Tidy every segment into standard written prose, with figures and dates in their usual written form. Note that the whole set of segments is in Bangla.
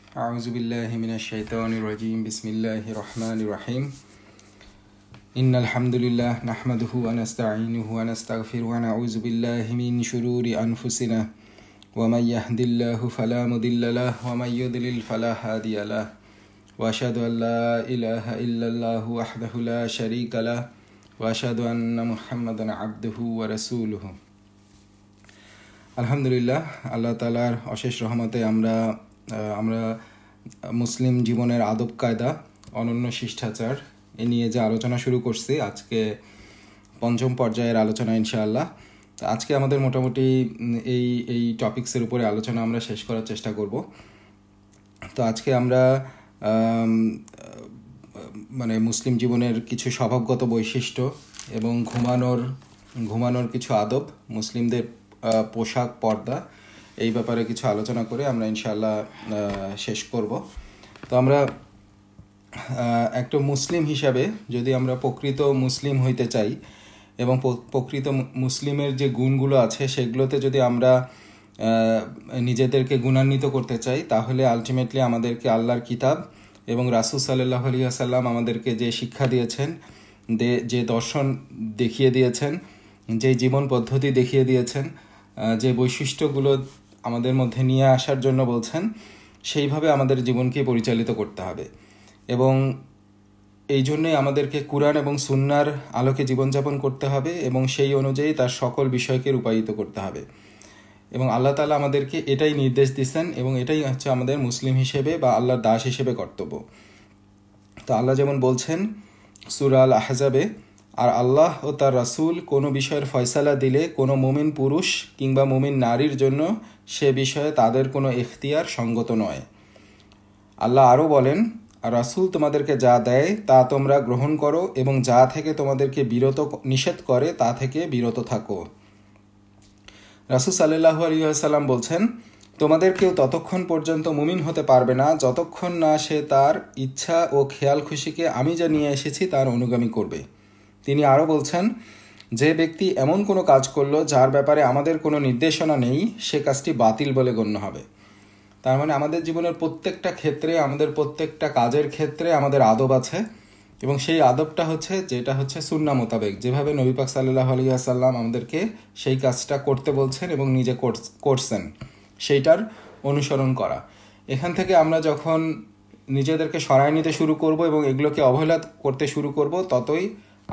أعوذ بالله من الشيطان الرجيم بسم الله الرحمن الرحيم إن الحمد لله نحمده ونستعينه ونستغفره ونعوذ بالله من شرور أنفسنا ومن يهد الله فلا مضل له ومن يضلل فلا هادي له وأشهد أن لا إله إلا الله وحده لا شريك له وأشهد أن محمدا عبده ورسوله আলহামদুলিল্লাহ, আল্লাহ তাআলার অশেষ রহমতে আমরা মুসলিম জীবনের আদব কায়দা, অনন্য শিষ্টাচার এ নিয়ে যে আলোচনা শুরু করছি, আজকে পঞ্চম পর্যায়ের আলোচনা ইনশাআল্লাহ। আজকে আমাদের মোটামুটি এই টপিকসের উপরে আলোচনা আমরা শেষ করার চেষ্টা করব। তো আজকে আমরা মুসলিম জীবনের কিছু স্বভাবগত বৈশিষ্ট্য এবং ঘুমানোর কিছু আদব, মুসলিমদের পোশাক, পর্দা, এই ব্যাপারে কিছু আলোচনা করে আমরা ইনশাআল্লাহ শেষ করব। তো আমরা একটা মুসলিম হিসাবে যদি আমরা প্রকৃত মুসলিম হইতে চাই এবং প্রকৃত মুসলিমের যে গুণগুলো আছে সেগুলোতে যদি আমরা নিজেদেরকে গুণান্বিত করতে চাই, তাহলে আলটিমেটলি আমাদেরকে আল্লাহর কিতাব এবং রাসূল সাল্লাল্লাহু আলাইহি ওয়াসাল্লাম আমাদেরকে যে শিক্ষা দিয়েছেন, যে দর্শন দেখিয়ে দিয়েছেন, যে জীবন পদ্ধতি দেখিয়ে দিয়েছেন, যে বৈশিষ্ট্যগুলো আমাদের মধ্যে নিয়ে আসার জন্য বলছেন, সেইভাবে আমাদের জীবনকে পরিচালিত করতে হবে। এবং এই জন্যই আমাদেরকে কুরআন এবং সুন্নাহর আলোকে জীবনযাপন করতে হবে এবং সেই অনুযায়ী তার সকল বিষয়কে রূপায়িত করতে হবে। এবং আল্লাহ তাআলা আমাদেরকে এটাই নির্দেশ দিয়েছেন এবং এটাই হচ্ছে আমাদের মুসলিম হিসেবে বা আল্লাহর দাস হিসেবে কর্তব্য। তো আল্লাহ যেমন বলছেন সূরা আল আহজাবে, আর আল্লাহ ও তার রাসূল কোনো বিষয়ের ফয়সালা দিলে কোনো মুমিন পুরুষ কিংবা মুমিন নারীর জন্য সে বিষয়ে তাদের কোনো ইখতিয়ার সঙ্গত নয়। আল্লাহ আরও বলেন, আর রাসূল তোমাদেরকে যা দেয় তা তোমরা গ্রহণ করো এবং যা থেকে তোমাদেরকে নিষেধ করে তা থেকে বিরত থাকো। রাসূল সাল্লাল্লাহু আলাইহি ওয়াসাল্লাম বলছেন, তোমাদের কেউ ততক্ষণ পর্যন্ত মুমিন হতে পারবে না যতক্ষণ না সে তার ইচ্ছা ও খেয়াল খুশিকে আমি যা নিয়ে এসেছি তার অনুগামী করবে। তিনি আরও বলছেন, যে ব্যক্তি এমন কোনো কাজ করলো যার ব্যাপারে আমাদের কোনো নির্দেশনা নেই, সে কাজটি বাতিল বলে গণ্য হবে। তার মানে আমাদের জীবনের প্রত্যেকটা ক্ষেত্রে, আমাদের প্রত্যেকটা কাজের ক্ষেত্রে আমাদের আদব আছে এবং সেই আদবটা যেটা হচ্ছে সুন্নাহ মোতাবেক, যেভাবে নবী পাক সাল্লাল্লাহু আলাইহি ওয়াসাল্লাম আমাদেরকে সেই কাজটা করতে বলছেন এবং নিজে করছেন, সেইটার অনুসরণ করা। এখান থেকে আমরা যখন নিজেদেরকে সরায় নিতে শুরু করব এবং এগুলোকে অবহেলা করতে শুরু করব, ততই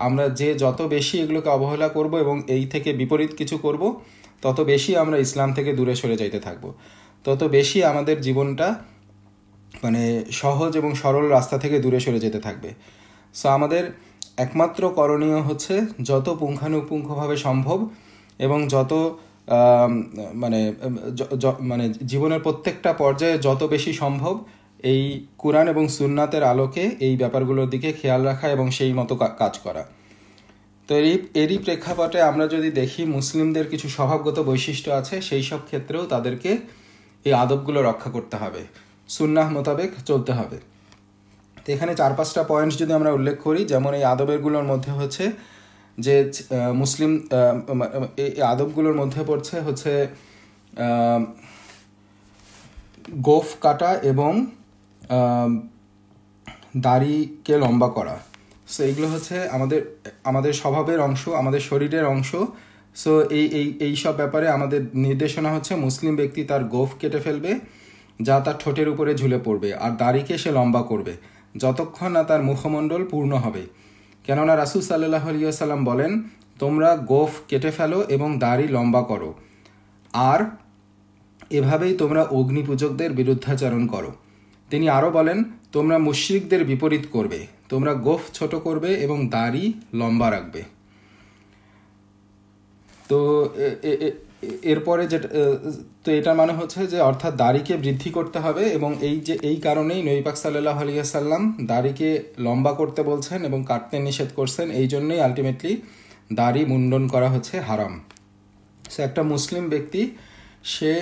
আমরা যত বেশি এগুলোকে অবহেলা করব এবং এই থেকে বিপরীত কিছু করব, তত বেশি আমরা ইসলাম থেকে দূরে সরে যাইতে থাকব, তত বেশি আমাদের জীবনটা সহজ এবং সরল রাস্তা থেকে দূরে সরে যেতে থাকবে। সো আমাদের একমাত্র করণীয় হচ্ছে যত পুঙ্খানুপুঙ্খভাবে সম্ভব এবং যত জীবনের প্রত্যেকটা পর্যায়ে যত বেশি সম্ভব এই কুরআন এবং সুন্নাতের আলোকে এই ব্যাপারগুলোর দিকে খেয়াল রাখা এবং সেই মতো কাজ করা। তো এরই প্রেক্ষাপটে আমরা যদি দেখি, মুসলিমদের কিছু স্বভাবগত বৈশিষ্ট্য আছে, সেই সব ক্ষেত্রেও তাদেরকে এই আদবগুলো রক্ষা করতে হবে, সুন্নাহ মোতাবেক চলতে হবে। তো এখানে 4-5টা পয়েন্টস যদি আমরা উল্লেখ করি, যেমন এই আদবেরগুলোর মধ্যে হচ্ছে যে মুসলিম এই আদবগুলোর মধ্যে পড়ছে গোঁফ কাটা এবং দাড়িকে লম্বা করা। সো এইগুলো হচ্ছে আমাদের স্বভাবের অংশ, আমাদের শরীরের অংশ। সো এই সব ব্যাপারে আমাদের নির্দেশনা হচ্ছে, মুসলিম ব্যক্তি তার গোঁফ কেটে ফেলবে যা তার ঠোঁটের উপরে ঝুলে পড়বে, আর দাড়িকে সে লম্বা করবে যতক্ষণ না তার মুখমণ্ডল পূর্ণ হবে। কেননা রাসূল সাল্লাল্লাহু আলাইহি ওয়াসাল্লাম বলেন, তোমরা গোঁফ কেটে ফেলো এবং দাড়ি লম্বা করো, আর এভাবেই তোমরা অগ্নিপূজকদের বিরুদ্ধাচরণ করো। তিনি আরও বলেন, তোমরা মুশরিকদের বিপরীত করবে, তোমরা গোঁফ ছোট করবে এবং দাড়ি লম্বা রাখবে। তো এরপরে এটা মানে হচ্ছে যে অর্থাৎ দাড়িকে বৃদ্ধি করতে হবে এবং এই কারণেই নবী পাক সাল্লাল্লাহু আলাইহি ওয়াসাল্লাম দাড়িকে লম্বা করতে বলছেন এবং কাটতে নিষেধ করছেন। এই জন্যই আলটিমেটলি দাড়ি মুন্ডন করা হচ্ছে হারাম। সে একটা মুসলিম ব্যক্তি, সে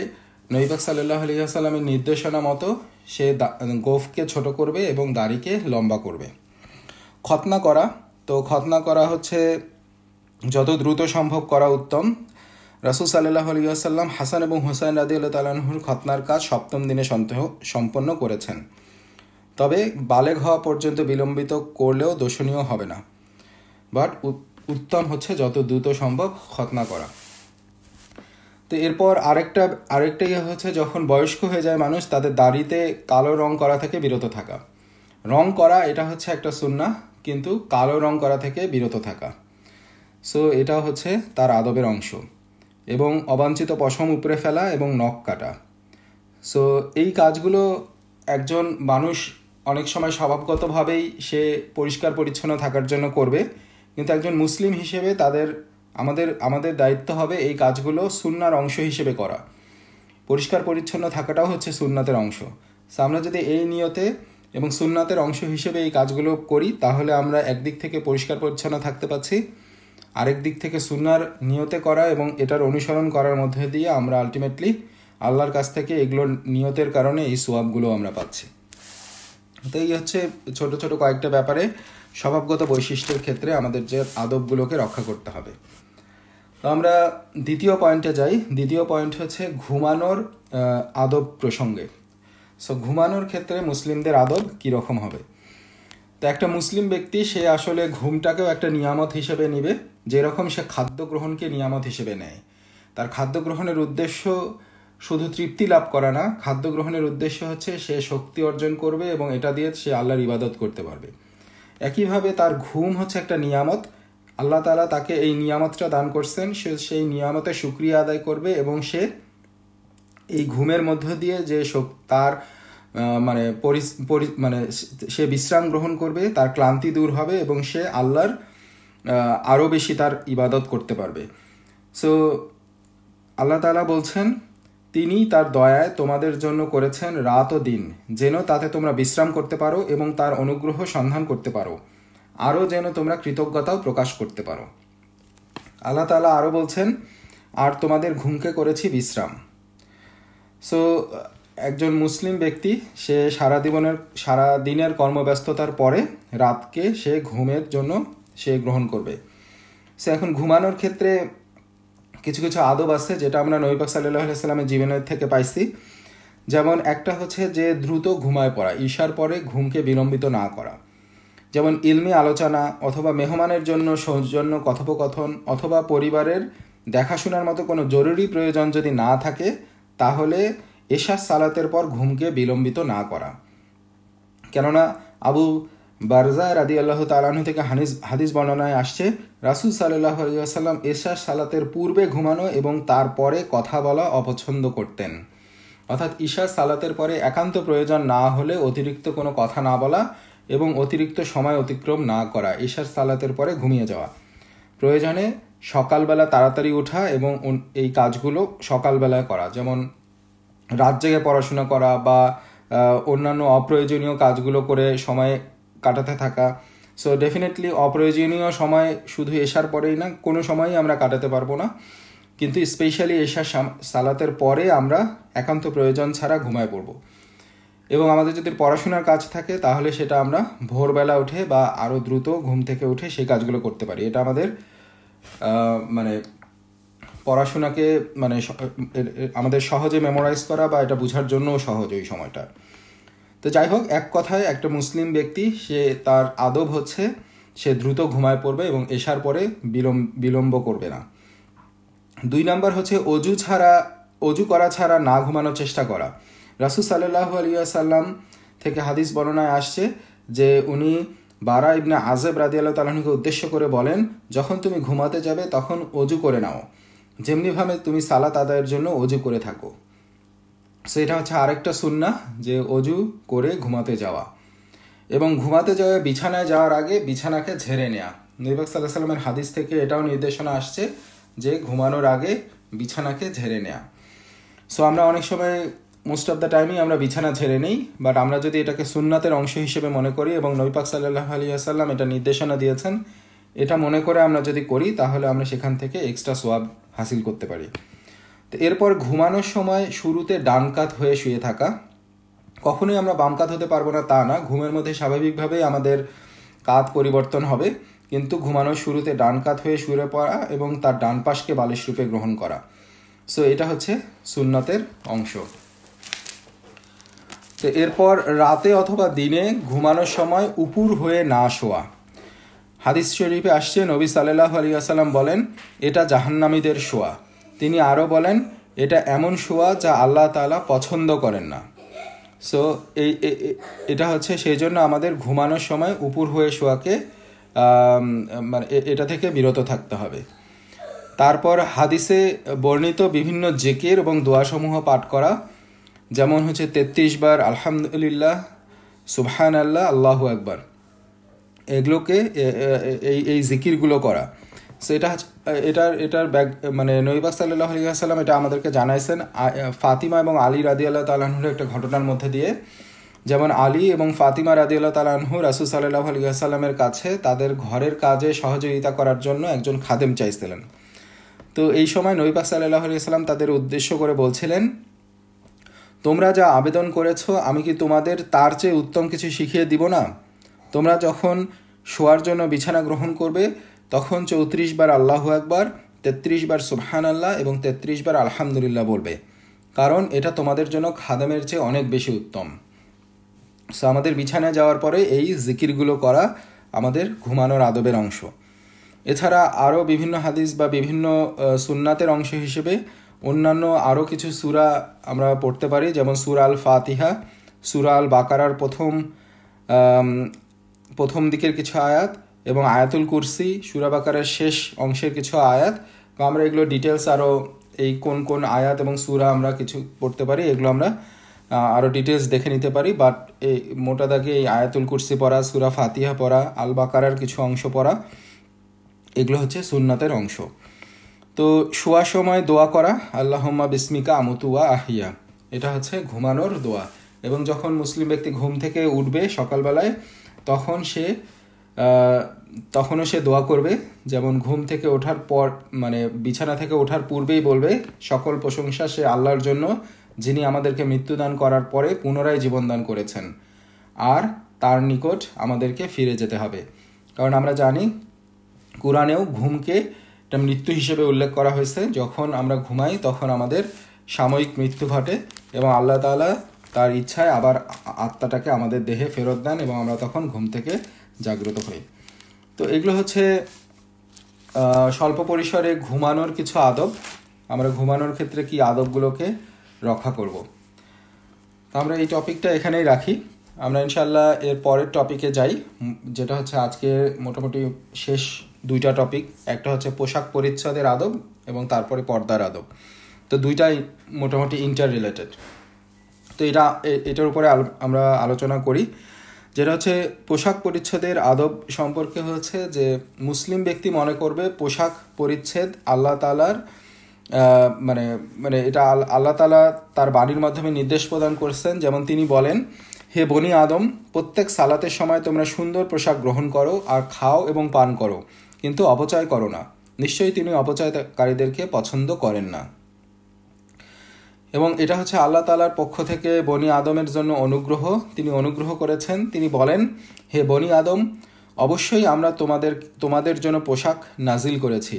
নবী পাক সাল্লাল্লাহু আলাইহি ওয়াসাল্লামের নির্দেশনা মতো সে গোঁফকে ছোট করবে এবং দাড়িকে লম্বা করবে। খতনা করা হচ্ছে যত দ্রুত সম্ভব করা উত্তম। রাসূল সাল্লাল্লাহু আলাইহি ওয়াসাল্লাম হাসান এবং হুসাইন রাদিয়াল্লাহু তাআলা আনহুর খতনার কাজ 7ম দিনে সম্পন্ন করেছেন। তবে বালেগ হওয়া পর্যন্ত বিলম্বিত করলেও দোষণীয় হবে না, বাট উত্তম হচ্ছে যত দ্রুত সম্ভব খতনা করা। তো এরপর আরেকটা ইয়ে হচ্ছে, যখন বয়স্ক হয়ে যায় মানুষ, তাদের দাড়িতে কালো রং করা থেকে বিরত থাকা। রং করা এটা হচ্ছে একটা সুন্নাহ, কিন্তু কালো রং করা থেকে বিরত থাকা, সো এটা হচ্ছে তার আদবের অংশ। এবং অবাঞ্ছিত পশম উপড়ে ফেলা এবং নখ কাটা। সো এই কাজগুলো একজন মানুষ অনেক সময় স্বভাবগতভাবেই সে পরিষ্কার পরিচ্ছন্ন থাকার জন্য করবে, কিন্তু একজন মুসলিম হিসেবে আমাদের দায়িত্ব হবে এই কাজগুলো সুন্নার অংশ হিসেবে করা। পরিষ্কার পরিচ্ছন্ন থাকাটাও হচ্ছে সুন্নাতের অংশ। সো আমরা যদি এই নিয়তে এবং সুন্নাতের অংশ হিসেবে এই কাজগুলো করি, তাহলে আমরা একদিক থেকে পরিষ্কার পরিচ্ছন্ন থাকতে পারছি, আরেক দিক থেকে সুন্নার নিয়তে করা এবং এটার অনুসরণ করার মধ্যে দিয়ে আমরা আলটিমেটলি আল্লাহর কাছ থেকে এগুলোর নিয়তের কারণে এই সোয়াবগুলো আমরা পাচ্ছি। তো এই হচ্ছে ছোট ছোট কয়েকটা ব্যাপারে স্বভাবগত বৈশিষ্ট্যের ক্ষেত্রে আমাদের যে আদবগুলোকে রক্ষা করতে হবে। তো আমরা দ্বিতীয় পয়েন্টে যাই। দ্বিতীয় পয়েন্ট হচ্ছে ঘুমানোর আদব প্রসঙ্গে। সো ঘুমানোর ক্ষেত্রে মুসলিমদের আদব কীরকম হবে? তো একটা মুসলিম ব্যক্তি সে আসলে ঘুমটাকেও একটা নিয়ামত হিসেবে নেবে, যেরকম সে খাদ্য গ্রহণকে নিয়ামত হিসেবে নেয়। তার খাদ্য গ্রহণের উদ্দেশ্য শুধু তৃপ্তি লাভ করা না, খাদ্য গ্রহণের উদ্দেশ্য হচ্ছে সে শক্তি অর্জন করবে এবং এটা দিয়ে সে আল্লাহর ইবাদত করতে পারবে। একইভাবে তার ঘুম হচ্ছে একটা নিয়ামত। আল্লাহ তাআলা তাকে এই নিয়ামতটা দান করছেন, সে সেই নিয়ামতের শুকরিয়া আদায় করবে এবং সে এই ঘুমের মধ্য দিয়ে যে তার সে বিশ্রাম গ্রহণ করবে, তার ক্লান্তি দূর হবে এবং সে আল্লাহর আরও বেশি তার ইবাদত করতে পারবে। সো আল্লাহ তাআলা বলছেন, তিনি তার দয়ায় তোমাদের জন্য করেছেন রাত ও দিন, যেন তাতে তোমরা বিশ্রাম করতে পারো এবং তার অনুগ্রহ সন্ধান করতে পারো, আরও যেন তোমরা কৃতজ্ঞতাও প্রকাশ করতে পারো। আল্লাহ তাআলা আরও বলছেন, আর তোমাদের ঘুমকে করেছি বিশ্রাম। সো একজন মুসলিম ব্যক্তি সে সারা দিনের কর্মব্যস্ততার পরে রাতকে সে ঘুমের জন্য সে গ্রহণ করবে। সো এখন ঘুমানোর ক্ষেত্রে কিছু কিছু আদব আছে যেটা আমরা নবী পাক সাল্লাল্লাহু আলাইহি ওয়াসাল্লামের জীবনের থেকে পাইছি। যেমন একটা হচ্ছে যে দ্রুত ঘুমায় পড়া, ঈশার পরে ঘুমকে বিলম্বিত না করা। যেমন ইলমি আলোচনা অথবা মেহমানের জন্য সৌজন্য কথোপকথন অথবা পরিবারের দেখাশোনার মতো কোনো জরুরি প্রয়োজন যদি না থাকে, তাহলে এশার সালাতের পর ঘুমকে বিলম্বিত না করা। কেননা আবু বারজা রাদিয়াল্লাহু তাআলা আনহু থেকে হাদিস বর্ণনায় আসছে, রাসূল সাল্লাল্লাহু আলাইহি ওয়াসাল্লাম এশার সালাতের পূর্বে ঘুমানো এবং তারপরে কথা বলা অপছন্দ করতেন। অর্থাৎ ঈশার সালাতের পরে একান্ত প্রয়োজন না হলে অতিরিক্ত কোনো কথা না বলা এবং অতিরিক্ত সময় অতিক্রম না করা, ঈশার সালাতের পরে ঘুমিয়ে যাওয়া। প্রয়োজনে সকালবেলা তাড়াতাড়ি ওঠা এবং এই কাজগুলো সকালবেলায় করা, যেমন রাত জেগে পড়াশোনা করা বা অন্যান্য অপ্রয়োজনীয় কাজগুলো করে সময় কাটাতে থাকা। সো ডেফিনেটলি অপ্রয়োজনীয় সময় শুধু এশার পরেই না, কোনো সময়ই আমরা কাটাতে পারবো না, কিন্তু স্পেশালি এশার সালাতের পরে আমরা একান্ত প্রয়োজন ছাড়া ঘুমায় পড়ব। এবং আমাদের যদি পড়াশোনার কাজ থাকে তাহলে সেটা আমরা ভোরবেলা উঠে বা আরও দ্রুত ঘুম থেকে উঠে সেই কাজগুলো করতে পারি। এটা আমাদের পড়াশোনাকে আমাদের সহজে মেমোরাইজ করা বা এটা বোঝার জন্যও সহজ ওই সময়টা। তো যাই হোক, এক কথায় একটা মুসলিম ব্যক্তি সে তার আদব হচ্ছে সে দ্রুত ঘুমায় পড়বে এবং এশার পরে বিলম্ব করবে না। 2 নাম্বার হচ্ছে অজু করা ছাড়া না ঘুমানোর চেষ্টা করা। রাসূল সাল্লাল্লাহু আলাইহি ওয়াসাল্লাম থেকে হাদিস বর্ণনায় আসছে যে উনি বারা ইবনে আযেব রাদিয়াল্লাহু তাআলা আনহুকে উদ্দেশ্য করে বলেন, যখন তুমি ঘুমাতে যাবে তখন অজু করে নাও, যেমনিভাবে তুমি সালাত আদায়ের জন্য অজু করে থাকো। সো এটা হচ্ছে আরেকটা সুন্নাহ যে অজু করে ঘুমাতে যাওয়া। এবং ঘুমাতে যাওয়া বিছানায় যাওয়ার আগে বিছানাকে ঝেড়ে নেওয়া। নবী পাক সাল্লাল্লাহু আলাইহি ওয়াসাল্লামের হাদিস থেকে এটাও নির্দেশনা আসছে যে ঘুমানোর আগে বিছানাকে ঝেড়ে নেওয়া। সো আমরা অনেক সময় মোস্ট অফ দ্য টাইমই আমরা বিছানা ঝেড়ে নেই, বাট আমরা যদি এটাকে সুন্নাতের অংশ হিসেবে মনে করি এবং নবী পাক সাল্লাল্লাহু আলাইহি ওয়াসাল্লাম এটা নির্দেশনা দিয়েছেন, এটা মনে করে আমরা যদি করি তাহলে আমরা সেখান থেকে এক্সট্রা সোয়াব হাসিল করতে পারি। তো এরপর ঘুমানোর সময় শুরুতে ডান কাত হয়ে শুয়ে থাকা। কখনোই আমরা বাম কাত হতে পারবো না তা না, ঘুমের মধ্যে স্বাভাবিকভাবেই আমাদের কাত পরিবর্তন হবে, কিন্তু ঘুমানোর শুরুতে ডান কাত হয়ে শুয়ে পড়া এবং তার ডান পাশকে বালিশ রূপে গ্রহণ করা। সো এটা হচ্ছে সুন্নতের অংশ। তো এরপর রাতে অথবা দিনে ঘুমানোর সময় উপুর হয়ে না শোয়া। হাদিস শরীফে আসছে নবী সাল্লাল্লাহু আলাইহি ওয়াসাল্লাম বলেন, এটা জাহান্নামীদের শোয়া। তিনি আরও বলেন, এটা এমন শোয়া যা আল্লাহ তাআলা পছন্দ করেন না। সো এটা হচ্ছে সেই জন্য আমাদের ঘুমানোর সময় উপুর হয়ে শোয়াকে মানে এটা থেকে বিরত থাকতে হবে। তারপর হাদিসে বর্ণিত বিভিন্ন জিকির এবং দোয়াসমূহ পাঠ করা, যেমন হচ্ছে 33 বার আলহামদুলিল্লাহ, সুবহানাল্লাহ, আল্লাহু আকবার, এগুলোকে এই জিকিরগুলো করা। সো এটার মানে নবী পাক সাল্লাল্লাহু আলাইহি ওয়াসাল্লাম এটা আমাদেরকে জানাইছেন ফাতিমা এবং আলী রাদিয়াল্লাহু তাআলা আনহুর একটা ঘটনার মধ্যে দিয়ে। যেমন আলী এবং ফাতিমা রাদিয়াল্লাহু তাআলা আনহু রাসূল সাল্লাল্লাহু আলাইহি ওয়াসাল্লামের কাছে তাদের ঘরের কাজে সহযোগিতা করার জন্য একজন খাদেম চাইছিলেন। তো এই সময় নবী পাক সাল্লাল্লাহু আলাইহি ওয়াসাল্লাম তাদের উদ্দেশ্য করে বলছিলেন, তোমরা যা আবেদন করেছো আমি কি তোমাদের তার চেয়ে উত্তম কিছু শিখিয়ে দিব না? তোমরা যখন শোয়ার জন্য বিছানা গ্রহণ করবে তখন 34 বার আল্লাহু আকবার, 33 বার সুবহানাল্লাহ এবং 33 বার আলহামদুলিল্লাহ বলবে, কারণ এটা তোমাদের জন্য খাদেমের চেয়ে অনেক বেশি উত্তম। সো আমাদের বিছানায় যাওয়ার পরে এই জিকিরগুলো করা আমাদের ঘুমানোর আদবের অংশ। এছাড়া আরও বিভিন্ন হাদিস বা বিভিন্ন সুন্নাতের অংশ হিসেবে অন্যান্য আরও কিছু সূরা আমরা পড়তে পারি, যেমন সূরা আল ফাতিহা, সূরা আল বাকারার প্রথম দিকের কিছু আয়াত এবং আয়াতুল কুরসি, সূরা বাকারার শেষ অংশের কিছু আয়াত। বা আমরা এগুলো ডিটেলস আরও এই কোন কোন আয়াত এবং সূরা আমরা কিছু পড়তে পারি এগুলো আমরা আরও ডিটেলস দেখে নিতে পারি। বাট এই মোটা দাগে এই আয়াতুল কুরসি পড়া, সূরা ফাতিহা পড়া, আল বাকারার কিছু অংশ পড়া, এগুলো হচ্ছে সুন্নাতের অংশ। তো শোয়ার সময় দোয়া করা, আল্লাহুম্মা বিসমিকা আমুতু ওয়া আহিয়া, এটা হচ্ছে ঘুমানোর দোয়া। এবং যখন মুসলিম ব্যক্তি ঘুম থেকে উঠবে সকালবেলায় তখনও সে দোয়া করবে। যেমন ঘুম থেকে ওঠার পর মানে বিছানা থেকে ওঠার পূর্বেই বলবে, সকল প্রশংসা সে আল্লাহর জন্য যিনি আমাদেরকে মৃত্যুদান করার পরে পুনরায় জীবনদান করেছেন, আর তার নিকট আমাদেরকে ফিরে যেতে হবে। কারণ আমরা জানি কুরআনেও ঘুমকে একটা মৃত্যু হিসেবে উল্লেখ করা হয়েছে। যখন আমরা ঘুমাই তখন আমাদের সাময়িক মৃত্যু ঘটে এবং আল্লাহ তাআলা তার ইচ্ছায় আবার আত্মাটাকে আমাদের দেহে ফেরত দেন এবং আমরা তখন ঘুম থেকে জাগ্রত হই। তো এগুলো হচ্ছে স্বল্প পরিসরে ঘুমানোর কিছু আদব। আমরা ঘুমানোর ক্ষেত্রে কি আদবগুলোকে রক্ষা করব। তো আমরা এই টপিকটা এখানেই রাখি। আমরা ইনশাল্লাহ এর পরের টপিকে যাই, যেটা হচ্ছে আজকে মোটামুটি শেষ দুইটা টপিক। একটা হচ্ছে পোশাক পরিচ্ছদের আদব এবং তারপরে পর্দার আদব। তো দুইটাই মোটামুটি ইন্টার রিলেটেড। তো এটার উপরে আমরা আলোচনা করি, যেটা হচ্ছে পোশাক পরিচ্ছদের আদব সম্পর্কে হচ্ছে যে মুসলিম ব্যক্তি মনে করবে পোশাক পরিচ্ছদ আল্লাহ তাআলার মানে এটা আল্লাহ তাআলা তার বাণীর মাধ্যমে নির্দেশ প্রদান করছেন। যেমন তিনি বলেন, হে বনি আদম, প্রত্যেক সালাতের সময় তোমরা সুন্দর পোশাক গ্রহণ করো আর খাও এবং পান করো, কিন্তু অপচয় করো না। নিশ্চয়ই তিনি অপচয়কারীদেরকে পছন্দ করেন না। এবং এটা হচ্ছে আল্লাহ তাআলার পক্ষ থেকে বনি আদমের জন্য অনুগ্রহ। তিনি অনুগ্রহ করেছেন। তিনি বলেন, হে বনি আদম, অবশ্যই আমরা তোমাদের জন্য পোশাক নাজিল করেছি,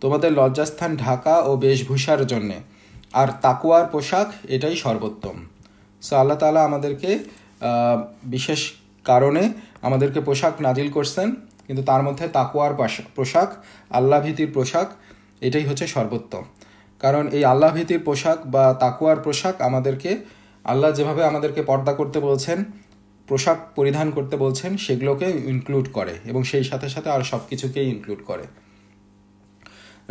তোমাদের লজ্জাস্থান ঢাকা ও বেশভূষার জন্যে, আর তাকওয়ার পোশাক এটাই সর্বোত্তম। সো আল্লাহ তাআলা আমাদেরকে বিশেষ কারণে আমাদেরকে পোশাক নাজিল করছেন, কিন্তু তার মধ্যে তাকওয়ার পোশাক, আল্লাহ ভীতির পোশাক, এটাই হচ্ছে সর্বোত্তম। কারণ এই আল্লাহ ভীতির পোশাক বা তাকওয়ার পোশাক আমাদেরকে আল্লাহ যেভাবে আমাদেরকে পর্দা করতে বলছেন, পোশাক পরিধান করতে বলছেন, সেগুলোকে ইনক্লুড করে এবং সেই সাথে সাথে আর সব কিছুকেই ইনক্লুড করে।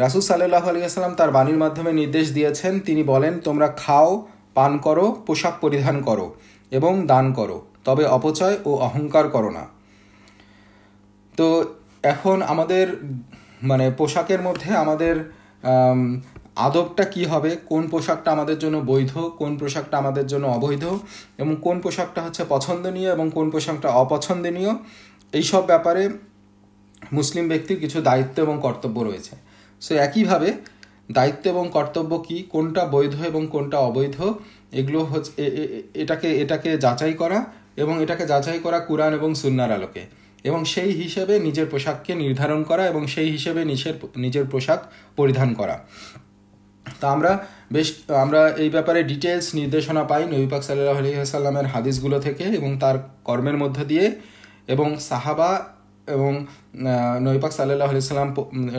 রাসূল সাল্লাল্লাহু আলাইহি ওয়াসাল্লাম তার বাণীর মাধ্যমে নির্দেশ দিয়েছেন। তিনি বলেন, তোমরা খাও, পান করো, পোশাক পরিধান করো এবং দান করো, তবে অপচয় ও অহংকার করো না। তো এখন আমাদের মানে পোশাকের মধ্যে আমাদের আদবটা কি হবে, কোন পোশাকটা আমাদের জন্য বৈধ, কোন পোশাকটা আমাদের জন্য অবৈধ, এবং কোন পোশাকটা হচ্ছে পছন্দনীয় এবং কোন পোশাকটা অপছন্দনীয়, এইসব ব্যাপারে মুসলিম ব্যক্তির কিছু দায়িত্ব এবং কর্তব্য রয়েছে। সো একইভাবে দায়িত্ব এবং কর্তব্য কি, কোনটা বৈধ এবং কোনটা অবৈধ, এগুলো হচ্ছে এটাকে যাচাই করা এবং এটাকে যাচাই করা কুরআন এবং সুন্নাহর আলোকে, এবং সেই হিসেবে নিজের পোশাককে নির্ধারণ করা এবং সেই হিসেবে নিজের পোশাক পরিধান করা। তা আমরা এই ব্যাপারে ডিটেলস নির্দেশনা পাই নবী পাক সাল্লাল্লাহু আলাইহি ওয়াসাল্লামের হাদিসগুলো থেকে এবং তার কর্মের মধ্য দিয়ে, এবং সাহাবা এবং নবী পাক সাল্লাল্লাহু আলাইহি ওয়াসাল্লাম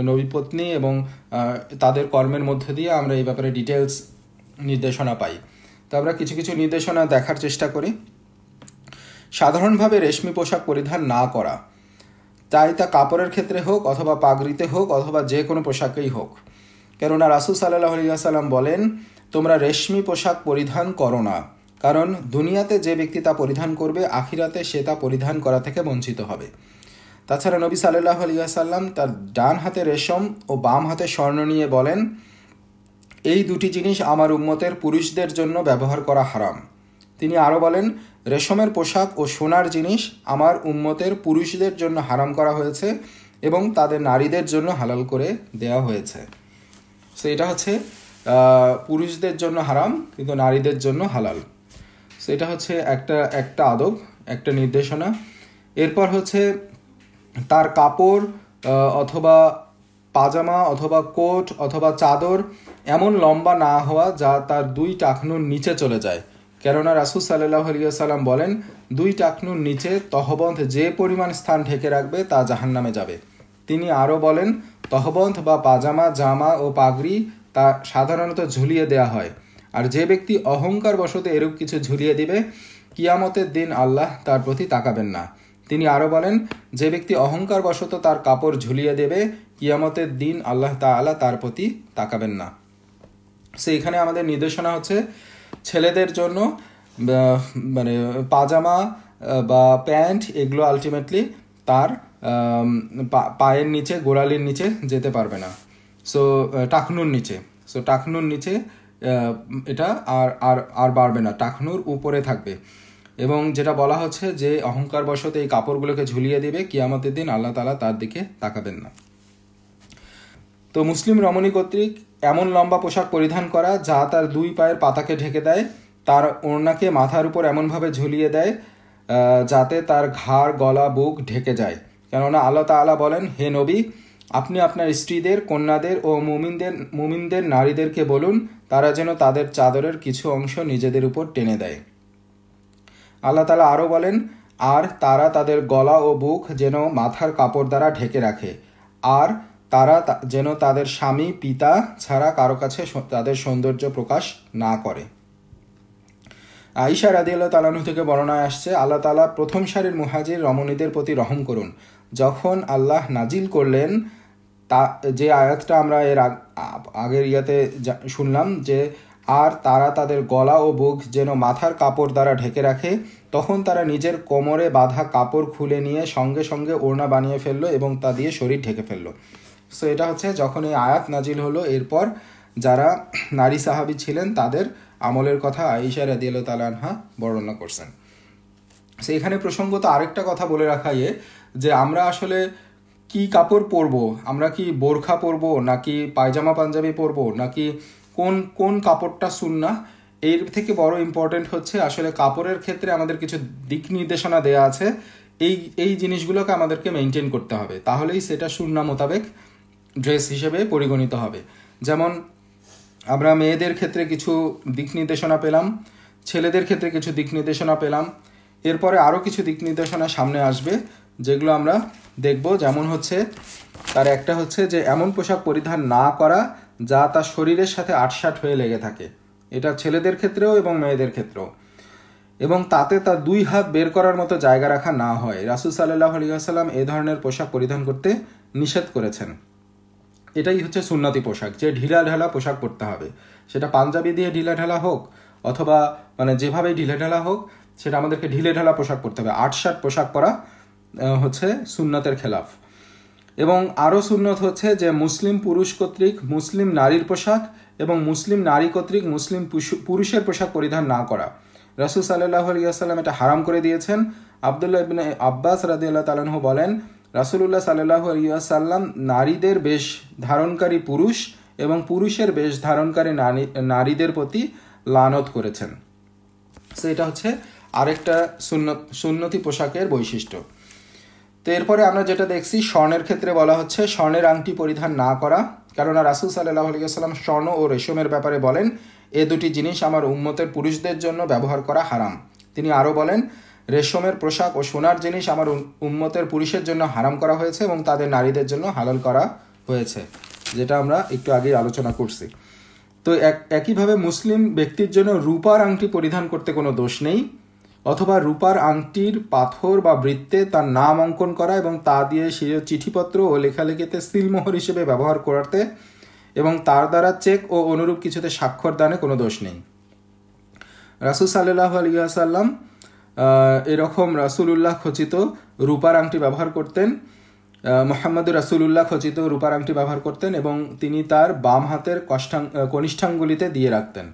নবী পত্নী এবং তাদের কর্মের মধ্য দিয়ে আমরা এই ব্যাপারে ডিটেলস নির্দেশনা পাই। তো আমরা কিছু কিছু নির্দেশনা দেখার চেষ্টা করি। সাধারণভাবে রেশমি পোশাক পরিধান না করা, তাই তা কাপড়ের ক্ষেত্রে হোক অথবা পাগড়িতে হোক অথবা যে কোনো পোশাকেই হোক। কেননা রাসূল সাল্লাল্লাহু আলাইহি ওয়াসাল্লাম বলেন, তোমরা রেশমি পোশাক পরিধান করো না, কারণ দুনিয়াতে যে ব্যক্তি তা পরিধান করবে আখিরাতে সে তা পরিধান করা থেকে বঞ্চিত হবে। তাছাড়া নবী সাল্লাল্লাহু আলাইহি ওয়াসাল্লাম তার ডান হাতে রেশম ও বাম হাতে স্বর্ণ নিয়ে বলেন, এই দুটি জিনিস আমার উম্মতের পুরুষদের জন্য ব্যবহার করা হারাম। তিনি আরও বলেন, রেশমের পোশাক ও সোনার জিনিস আমার উম্মতের পুরুষদের জন্য হারাম করা হয়েছে এবং তাদের নারীদের জন্য হালাল করে দেওয়া হয়েছে। সো এটা হচ্ছে পুরুষদের জন্য হারাম কিন্তু নারীদের জন্য হালাল। সো এটা হচ্ছে একটা আদব, একটা নির্দেশনা। এরপর হচ্ছে তার কাপড় অথবা পাজামা অথবা কোট অথবা চাদর এমন লম্বা না হওয়া যা তার 2 টাকনুর নিচে চলে যায়। কেননা রাসূল সাল্লাল্লাহু আলাইহি ওয়াসাল্লাম বলেন, 2 টাকনুর নিচে তহবন্ধ যে পরিমাণ স্থান ঢেকে রাখবে তা জাহান্নামে যাবে। তিনি আরও বলেন, তহবন্ধ বা পাজামা, জামা ও পাগড়ি তা সাধারণত ঝুলিয়ে দেয়া হয়, আর যে ব্যক্তি অহংকার বশত এরূপ কিছু ঝুলিয়ে দিবে কিয়ামতের দিন আল্লাহ তার প্রতি তাকাবেন না। তিনি আরও বলেন, যে ব্যক্তি অহংকার বশত তার কাপড় ঝুলিয়ে দেবে কিয়ামতের দিন আল্লাহ তাআলা তার প্রতি তাকাবেন না। সো এখানে আমাদের নির্দেশনা হচ্ছে ছেলেদের জন্য মানে পাজামা বা প্যান্ট এগুলো আলটিমেটলি তার পায়ের নিচে, গোড়ালির নিচে যেতে পারবে না। সো টাকনুর নিচে এটা আর বাড়বে না, টাকনুর উপরে থাকবে। এবং যেটা বলা হচ্ছে যে অহংকার বশত এই কাপড়গুলোকে ঝুলিয়ে দিবে কিয়ামতের দিন আল্লাহ তাআলা তার দিকে তাকাবেন না। তো মুসলিম রমণী কর্তৃক এমন লম্বা পোশাক পরিধান করা যা তার 2 পায়ের পাতাকে ঢেকে দেয়, তার ওড়নাকে মাথার উপর এমনভাবে ঝুলিয়ে দেয় যাতে তার ঘাড়, গলা, বুক ঢেকে যায়। কেননা আল্লাহ তাআলা বলেন, হে নবী, আপনি আপনার স্ত্রীদের, কন্যাদের ও মুমিনদের নারীদেরকে বলুন তারা যেন তাদের চাদরের কিছু অংশ নিজেদের উপর টেনে দেয়। আল্লাহ তাআলা আরও বলেন, আর তারা তাদের গলা ও বুক যেন মাথার কাপড় দ্বারা ঢেকে রাখে, আর তারা যেন তাদের স্বামী, পিতা ছাড়া কারো কাছে তাদের সৌন্দর্য প্রকাশ না করে। আয়েশা রাদিয়াল্লাহু তাআলা আনহা থেকে বর্ণনায় আসছে, আল্লাহ তাআলা প্রথম সারির মুহাজির রমণীদের প্রতি রহম করুন। যখন আল্লাহ নাজিল করলেন যে আয়াতটা আমরা এর আগের ইয়াতে শুনলাম, যে আর তারা তাদের গলা ও বুক যেন মাথার কাপড় দ্বারা ঢেকে রাখে, তখন তারা নিজের কোমরে বাঁধা কাপড় খুলে নিয়ে সঙ্গে সঙ্গে ওড়না বানিয়ে ফেললো এবং তা দিয়ে শরীর ঢেকে ফেললো। সো এটা হচ্ছে যখন এই আয়াত নাজিল হলো, এরপর যারা নারী সাহাবী ছিলেন তাদের আমলের কথা আয়েশা রাদিয়াল্লাহু তাআলা আনহা বর্ণনা করছেন। সো এখানে প্রসঙ্গত আরেকটা কথা বলে রাখা যে আমরা আসলে কি কাপড় পরবো, আমরা কি বোরখা পরবো নাকি পায়জামা পাঞ্জাবি পরবো নাকি কোন কাপড়টা সুন্নাহ, এর থেকে বড় ইম্পর্টেন্ট হচ্ছে আসলে কাপড়ের ক্ষেত্রে আমাদের কিছু দিক নির্দেশনা দেয়া আছে, এই জিনিসগুলোকে আমাদেরকে মেনটেন করতে হবে, তাহলেই সেটা সুন্নাহ মোতাবেক ড্রেস হিসেবে পরিগণিত হবে। যেমন আমরা মেয়েদের ক্ষেত্রে কিছু দিক নির্দেশনা পেলাম, ছেলেদের ক্ষেত্রে কিছু দিক নির্দেশনা পেলাম, এরপরে আরও কিছু দিক নির্দেশনা সামনে আসবে যেগুলো আমরা দেখব। যেমন হচ্ছে তার একটা হচ্ছে যে এমন পোশাক পরিধান না করা যা তার শরীরের সাথে আটসাট হয়ে লেগে থাকে, এটা ছেলেদের ক্ষেত্রেও এবং মেয়েদের ক্ষেত্রেও, এবং তাতে তার 2 হাত বের করার মতো জায়গা রাখা না হয়। রাসূল সাল্লাল্লাহু আলাইহি ওয়াসাল্লাম এই ধরনের পোশাক পরিধান করতে নিষেধ করেছেন। এটাই হচ্ছে সুন্নতি পোশাক, যে ঢিলা ঢালা পোশাক পরতে হবে, সেটা পাঞ্জাবি দিয়ে ঢিলা ঢালা হোক অথবা মানে যেভাবেই ঢিলে ঢালা হোক, সেটা আমাদেরকে ঢিলে ঢালা পোশাক পরতে হবে। আটসাট পোশাক পরা হচ্ছে সুন্নতের খেলাফ। এবং আরও সুন্নত হচ্ছে যে মুসলিম পুরুষ কর্তৃক মুসলিম নারীর পোশাক এবং মুসলিম নারী কর্তৃক মুসলিম পুরুষের পোশাক পরিধান না করা। রাসূল সাল্লাল্লাহু আলাইহি ওয়াসাল্লাম এটা হারাম করে দিয়েছেন। আব্দুল্লাহ ইবনে আব্বাস রাদিয়াল্লাহু তাআলা আনহু বলেন, রাসূলুল্লাহ সাল্লাল্লাহু আলাইহি ওয়াসাল্লাম নারীদের বেশ ধারণকারী পুরুষ এবং পুরুষের বেশ ধারণকারী নারীদের প্রতি লানত করেছেন। সো এটা হচ্ছে আরেকটা সুন্নতি পোশাকের বৈশিষ্ট্য। তো এরপরে আমরা যেটা দেখছি, স্বর্ণের ক্ষেত্রে বলা হচ্ছে স্বর্ণের আংটি পরিধান না করা, কেননা রাসূল সাল্লাল্লাহু আলাইহি ওয়াসাল্লাম স্বর্ণ ও রেশমের ব্যাপারে বলেন, এ দুটি জিনিস আমার উম্মতের পুরুষদের জন্য ব্যবহার করা হারাম। তিনি আরও বলেন, রেশমের পোশাক ও সোনার জিনিস আমার উম্মতের পুরুষের জন্য হারাম করা হয়েছে এবং তাদের নারীদের জন্য হালাল করা হয়েছে, যেটা আমরা একটু আগেই আলোচনা করছি। তো একইভাবে মুসলিম ব্যক্তির জন্য রূপার আংটি পরিধান করতে কোনো দোষ নেই, অথবা রূপার আংটির পাথর বা বৃত্তে তার নাম অঙ্কন করা এবং তা দিয়ে চিঠিপত্র ও লেখালেখিতে সিলমোহর হিসেবে ব্যবহার করতে এবং তার দ্বারা চেক ও অনুরূপ কিছুতে স্বাক্ষর দানে কোনো দোষ নেই। রাসূল সাল্লাল্লাহু আলাইহি ওয়াসাল্লাম এরকম রাসূলুল্লাহ খচিত রূপার আংটি ব্যবহার করতেন, মুহাম্মদুর রাসূলুল্লাহ খচিত রূপার আংটি ব্যবহার করতেন এবং তিনি তার বাম হাতের কনিষ্ঠাঙ্গুলিতে দিয়ে রাখতেন।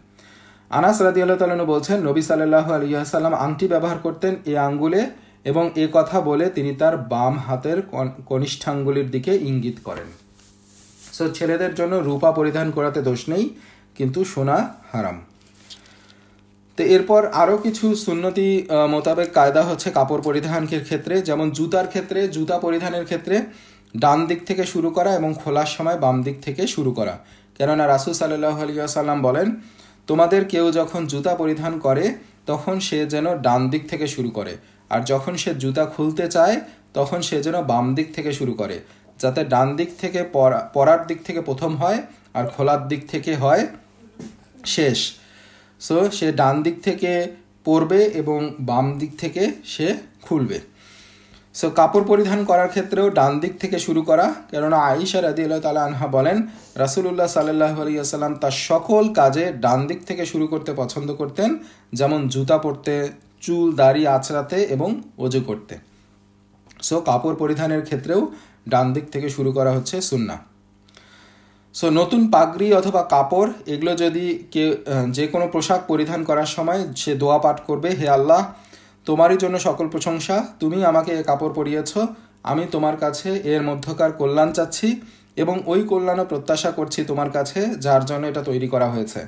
আনাস রাদিয়াল্লাহু তাআলা আনহু বলছেন, নবী সাল্লাল্লাহু আলাইহি ওয়াসাল্লাম আংটি ব্যবহার করতেন এই আঙ্গুলে এবং এ কথা বলে তিনি তার বাম হাতের কনিষ্ঠাঙ্গুলির দিকে ইঙ্গিত করেন। সো ছেলেদের জন্য রূপা পরিধান করাতে দোষ নেই, কিন্তু সোনা হারাম। তো এরপর আরও কিছু সুন্নতি মোতাবেক কায়দা হচ্ছে কাপড় পরিধানের ক্ষেত্রে। যেমন জুতার ক্ষেত্রে, জুতা পরিধানের ক্ষেত্রে ডান দিক থেকে শুরু করা এবং খোলার সময় বাম দিক থেকে শুরু করা। কেননা রাসূল সাল্লাল্লাহু আলাইহি ওয়াসাল্লাম বলেন, তোমাদের কেউ যখন জুতা পরিধান করে তখন সে যেন ডান দিক থেকে শুরু করে, আর যখন সে জুতা খুলতে চায় তখন সে যেন বাম দিক থেকে শুরু করে, যাতে ডান দিক থেকে পরার দিক থেকে প্রথম হয় আর খোলার দিক থেকে হয় শেষ। সো সে ডান দিক থেকে পরবে এবং বাম দিক থেকে সে খুলবে। সো কাপড় পরিধান করার ক্ষেত্রেও ডান দিক থেকে শুরু করা, কেননা আয়েশা রাদিয়াল্লাহু তাআলা আনহা বলেন, রাসূলুল্লাহ সাল্লাল্লাহু আলাইহি ওয়াসাল্লাম তার সকল কাজে ডান দিক থেকে শুরু করতে পছন্দ করতেন, যেমন জুতা পরতে, চুল দাড়ি আঁচড়াতে এবং ওযু করতে। সো কাপড় পরিধানের ক্ষেত্রেও ডান দিক থেকে শুরু করা হচ্ছে সুন্নাহ। সো নতুন পাগড়ি অথবা কাপড় এগুলো যদি যে কোনো পোশাক পরিধান করার সময় সে দোয়া পাঠ করবে, হে আল্লাহ, তোমারই জন্য সকল প্রশংসা, তুমি আমাকে এ কাপড় পরিয়েছ, আমি তোমার কাছে এর মধ্যকার কল্যাণ চাচ্ছি এবং ওই কল্যাণও প্রত্যাশা করছি তোমার কাছে যার জন্য এটা তৈরি করা হয়েছে।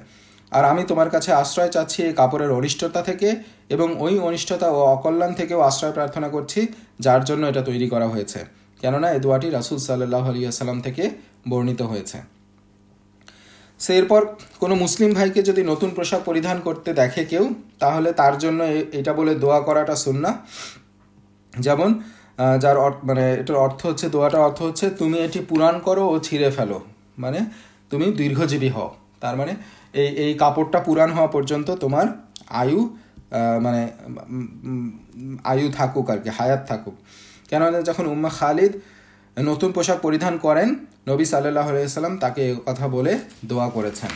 আর আমি তোমার কাছে আশ্রয় চাচ্ছি এই কাপড়ের অনিষ্টতা থেকে এবং ওই অনিষ্টতা ও অকল্যাণ থেকেও আশ্রয় প্রার্থনা করছি যার জন্য এটা তৈরি করা হয়েছে। কেননা এই দোয়াটি রাসূল সাল্লাল্লাহু আলাইহি ওয়াসাল্লাম থেকে বর্ণিত হয়েছে। সে এরপর কোনো মুসলিম ভাইকে যদি নতুন পোশাক পরিধান করতে দেখে কেউ, তাহলে তার জন্য এটা বলে দোয়া করাটা সুন্নাহ। যেমন যার এটার অর্থ হচ্ছে, দোয়াটার অর্থ হচ্ছে, তুমি এটি পুরান করো ও ছিঁড়ে ফেলো, মানে তুমি দীর্ঘজীবী হও। তার মানে এই কাপড়টা পুরান হওয়া পর্যন্ত তোমার আয়ু থাকুক আর কি, হায়াত থাকুক। কেননা যখন উম্মে খালিদ নতুন পোশাক পরিধান করেন, নবী সাল্লাল্লাহু আলাইহি ওয়াসাল্লাম তাকে কথা বলে দোয়া করেছেন।